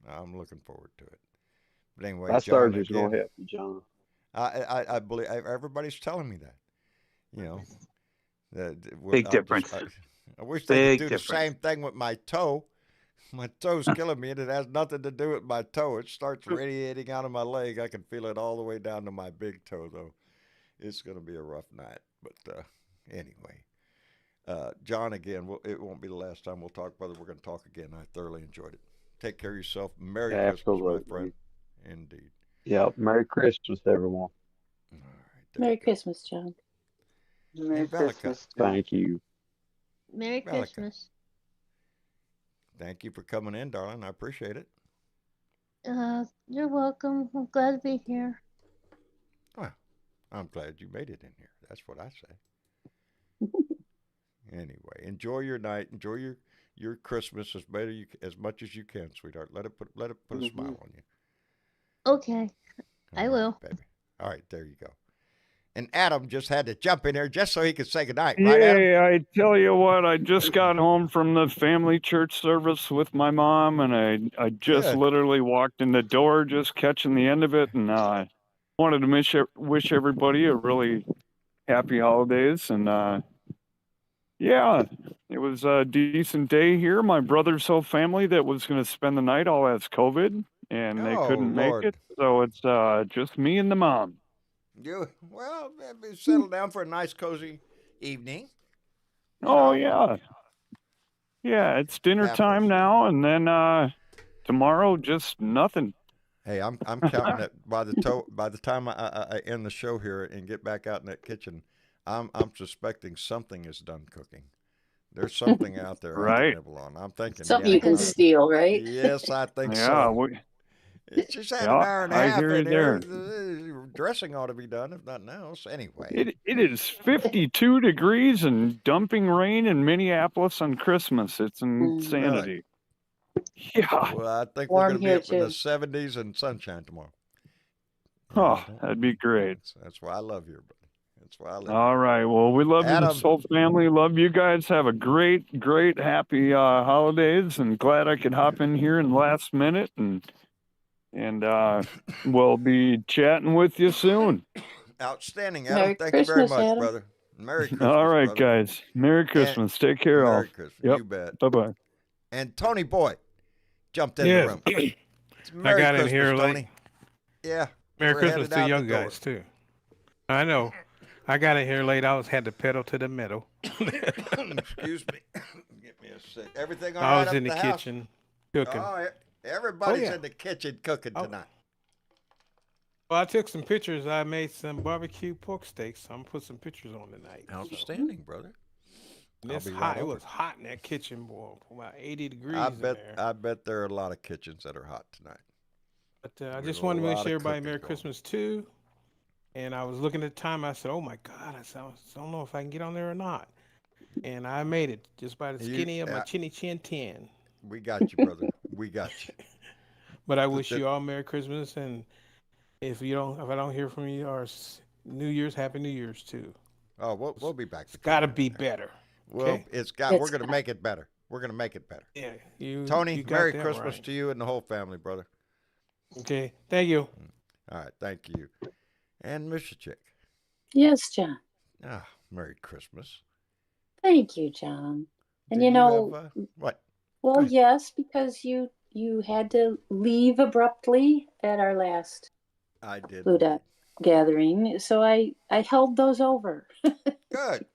I'm looking forward to it. But anyway, That John, surgery's again, gonna help you, John. I believe everybody's telling me that. You know, big difference. I wish they Big could do difference. the same thing with my toe. My toe's killing me, and it has nothing to do with my toe. It starts radiating out of my leg. I can feel it all the way down to my big toe, though. It's going to be a rough night. But anyway, John, again, it won't be the last time we'll talk, brother. We're going to talk again. I thoroughly enjoyed it. Take care of yourself. Merry Christmas, my friend. Indeed. Yeah. Merry Christmas, everyone. All right. Merry Christmas, John. Merry And Valaka. Christmas. Thank you. Merry Valaka. Christmas. Thank you for coming in, darling. I appreciate it. You're welcome. I'm glad to be here. Well, I'm glad you made it in here. That's what I say. Anyway, enjoy your night. Enjoy your Christmas as much as you can, sweetheart. Let it put a smile on you. Okay. I All will. right, baby. All right, there you go. And Adam just had to jump in there just so he could say goodnight, right, Adam? Yeah, I tell you what, I just got home from the family church service with my mom, and I just Good. literally walked in the door, just catching the end of it, and wanted to wish everybody a really happy holidays, and yeah, it was a decent day here. My brother's whole family that was going to spend the night all has COVID, and they Oh, couldn't make Lord. it, so it's just me and the mom. Well, settle down for a nice, cozy evening. Oh yeah, yeah, it's dinner time Happens. now, and then tomorrow just nothing. Hey, I'm counting it by the time I end the show here and get back out in that kitchen, I'm suspecting something is done cooking. There's something out there I can Right? nibble on. I'm thinking, Something yeah, you can steal, right? yes, I think Yeah, so. It's just had an yeah, hour and a I half hear you in there. there. The dressing ought to be done, if nothing else. Anyway, It is 52 degrees and dumping rain in Minneapolis on Christmas. It's really. insanity. Yeah. Well, I think we're Warm going to be here up in the too. 70s and sunshine tomorrow. Oh, that'd be great. That's why I love you, buddy. That's why I live All here. right. Well, we love you, Adam, this whole family. Love you guys. Have a great, great, happy holidays, and glad I could hop in here in the last minute, and we'll be chatting with you soon. outstanding, Adam. Merry Thank you very Christmas, much, Adam. brother. Merry Christmas, All right, brother. guys. Merry And Christmas. Take care, all. Merry Christmas. Yep. You bet. Bye bye. And Tony Boy jumped in the Yes. room. It's I Merry got in Christmas, here Tony. late. Yeah. Merry we're Christmas headed to out you the door. guys too. I know. I got in here late. Had to pedal to the metal. Excuse me. Get me a sec. Everything all I right was up in the the house? kitchen cooking. Oh, everybody's yeah. in the kitchen cooking Oh. tonight. Well, I took some pictures. I made some barbecue pork steaks. I'm gonna put some pictures on tonight. Outstanding, brother. And it's I'll be hot. right It over. was hot in that kitchen, boy. About 80 degrees I in bet there. I bet there are a lot of kitchens that are hot tonight. But I There's just a wanted to wish lot of everybody cooking Merry going on. Christmas too. And I was looking at the time. I said, "Oh my God!" I said, "I don't know if I can get on there or not." And I made it just by the skinny of my chinny chin tin. We got you, brother. We got you. But I wish you all Merry Christmas, and if I don't hear from you, or New Year's, Happy New Year's too. Oh, we'll be back. It's got to be better. Well, Okay? we're gonna make it better. We're gonna make it better. Yeah, Tony, you got Merry that Christmas right. to you and the whole family, brother. Okay, thank you. All right, thank you. And Mr. Chick. Yes, John. Ah, Merry Christmas. Thank you, John. And Do you know, have, what? well, ahead. yes, because you had to leave abruptly at our last I did. food gathering, so I held those over. Good.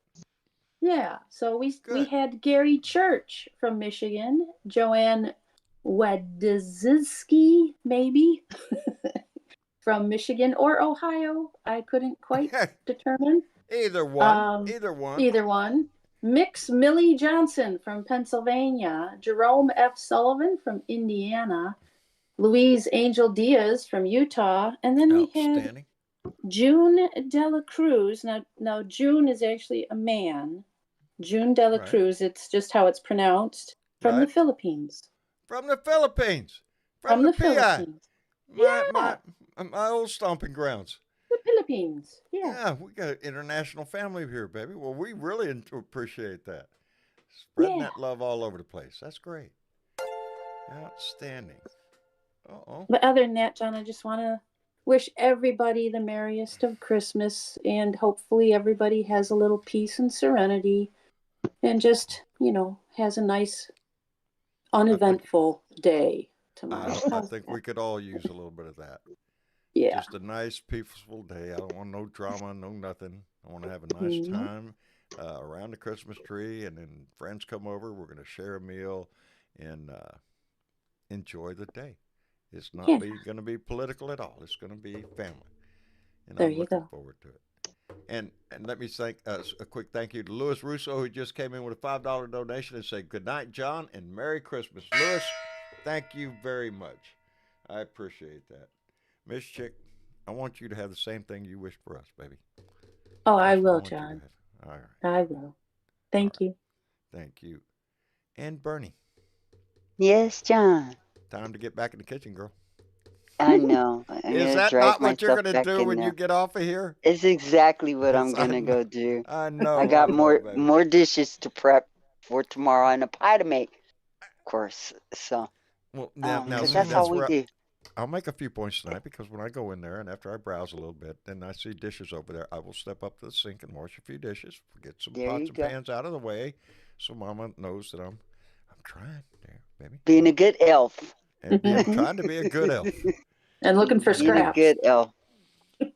Yeah, so we Good. had Gary Church from Michigan, Joanne Wadzyski, maybe, from Michigan or Ohio. I couldn't quite determine. Either one. Either one. Either one. Mix Millie Johnson from Pennsylvania, Jerome F. Sullivan from Indiana, Louise Angel Diaz from Utah, and then we had Outstanding. June Dela Cruz. Now June is actually a man. June Dela Right. Cruz, it's just how it's pronounced, from the Right. Philippines. From the Philippines. From the PI. Philippines. My old stomping grounds. The Philippines. Yeah. Yeah, we got an international family here, baby. Well, we really appreciate that. Spreading Yeah. that love all over the place. That's great. Outstanding. Uh-oh. But other than that, John, I just want to wish everybody the merriest of Christmas, and hopefully everybody has a little peace and serenity and just, has a nice, uneventful day tomorrow. I think we could all use a little bit of that. Yeah. Just a nice, peaceful day. I don't want no drama, no nothing. I want to have a nice time around the Christmas tree, and then friends come over. We're going to share a meal and enjoy the day. It's not going to be political at all. It's going to be family. And There I'm you looking go. forward to it. And let me thank a quick thank you to Louis Russo, who just came in with a $5 donation and said, "Good night, John, and Merry Christmas." Louis, thank you very much. I appreciate that. Miss Chick, I want you to have the same thing you wish for us, baby. Oh, I That's what will, want you to John. have. All right. I will. Thank you. Thank you. And Bernie, Yes, John. time to get back in the kitchen, girl. I know. I Is gotta that drag not what you're myself going to back do in when you there. get off of here? It's exactly what I'm 'Cause I gonna know, go do. I I know, got baby. more dishes to prep for tomorrow and a pie to make, of course. So, Well, now 'cause see, that's all that's we where do. I'll make a few points tonight because when I go in there and after I browse a little bit and I see dishes over there, I will step up to the sink and wash a few dishes, get some There pots you and go. pans out of the way, so Mama knows that I'm trying there, baby, Being a good elf. and being trying to be a good elf. And looking for Being a scraps. good elf.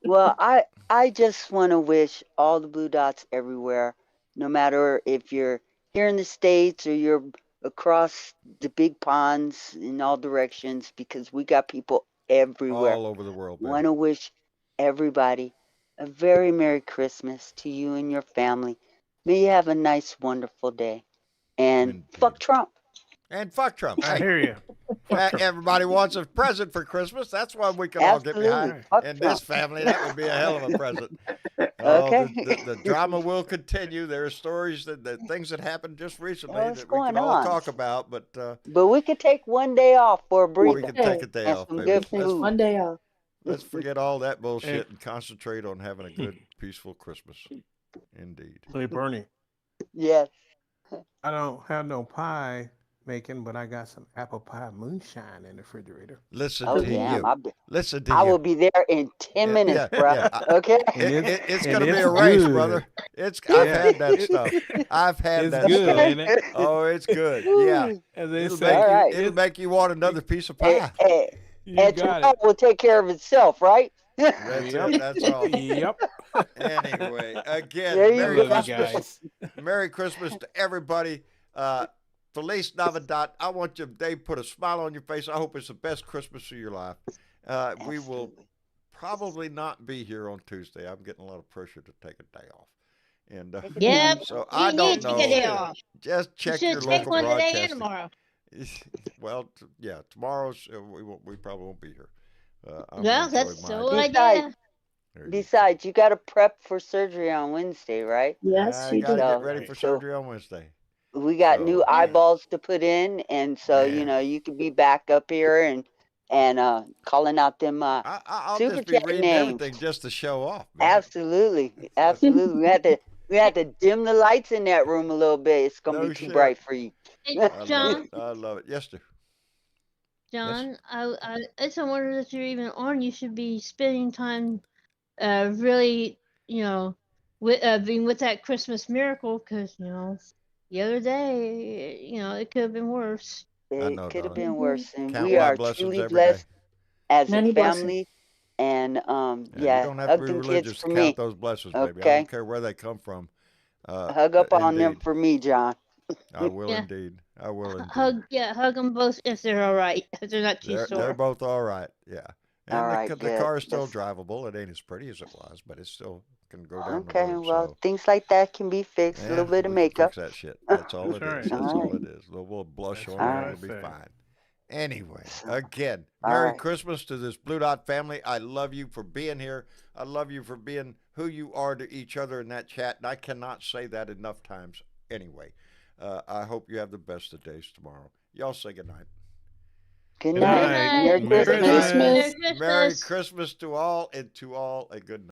Well, I just want to wish all the blue dots everywhere, no matter if you're here in the States or you're across the big ponds in all directions, because we got people everywhere. All over the world, baby. Want to wish everybody a very Merry Christmas to you and your family. May you have a nice, wonderful day. And Indeed. fuck Trump. And fuck Trump. I Hey, hear you. Fuck Trump. everybody wants a present for Christmas. That's one we can all get behind. Absolutely. Fuck In Trump. this family, that would be a hell of a present. Oh, Okay. the drama will continue. There are stories that things that happened just recently What's that we can going all on? talk about, but But we could take one day off for a we breather can take a day and off, some baby. good Take food. one day off. Let's forget all that Hey, bullshit and concentrate on having a good, peaceful Christmas. Indeed. say Bernie, Yes. I don't have no pie making, but I got some apple pie moonshine in the refrigerator. Listen Oh to damn. you. Listen to I you. will be there in 10 minutes, Yeah, bruh. yeah. Okay. And It's and going to be it's a race, good. brother. I've Yeah, had that it, stuff. I've had it's that good, stuff. ain't it? Oh, it's good. Yeah. Woo. As they It'll say, make All right. it'll it, make you want another piece of Hey, pie. hey, you and got tomorrow it. will take care of itself, right? That's Yep. it. That's all. Yep. Anyway, again, There you I Merry go. love you Christmas. guys. Merry Christmas to everybody. Feliz Navidad. I want you, Dave, put a smile on your face. I hope it's the best Christmas of your life. We will Absolutely. probably not be here on Tuesday. I'm getting a lot of pressure to take a day off. And Take a day Yep. off. so You I need don't to take a know. day Shit. off. Just You check should your take local one today and broadcasting. tomorrow. Well, yeah, tomorrow's we probably won't be here. I'm Well, gonna that's enjoy the mine. whole Besides, idea. There you besides, you got to prep for surgery on Wednesday, right? go. Yes, I you got to do. get All So, ready right. for so surgery on Wednesday. we got new So Yeah. eyeballs to put in, and so man, you could be back up here and calling out them I'll super just be chat reading names. everything just to show off, man. Absolutely, It's absolutely. We had to dim the lights in that room a little bit. It's gonna no be too shit. bright for you. Hey, I love it. John, I love it. Yes, sir. Yes. John, it's a wonder that you're even on. You should be spending time, really, you know, with being with that Christmas miracle, because the other day, it could have been worse. I It know, could have darling. been worse, and Count we my are blessings truly every day. blessed as a Many blessings. family. And Yeah, you yeah, don't have to hug be them kids religious for to count me, those blessings, baby. I don't okay? care where they come from. Hug up on them Indeed. for me, John. I will Yeah, indeed. I will indeed. hug them both if they're all right, if they're not too They're sore. both all right. Yeah. All And right, the good. car is still That's drivable. It ain't as pretty as it was, but it still can go down the okay. road. Well, So things like that can be fixed. A little yeah, bit of we can makeup. fix that shit. That's all That's it right. is. That's All all right. it is. A little blush That's on what there All and I it'll be say. fine. Anyway, So, again, all Merry right. Christmas to this Blue Dot family. I love you for being here. I love you for being who you are to each other in that chat. And I cannot say that enough times anyway. I hope you have the best of days tomorrow. Y'all say goodnight. Good Good Good night. night. night. Merry Merry Merry Christmas. Christmas. Christmas. Merry Christmas to all, and to all a good night.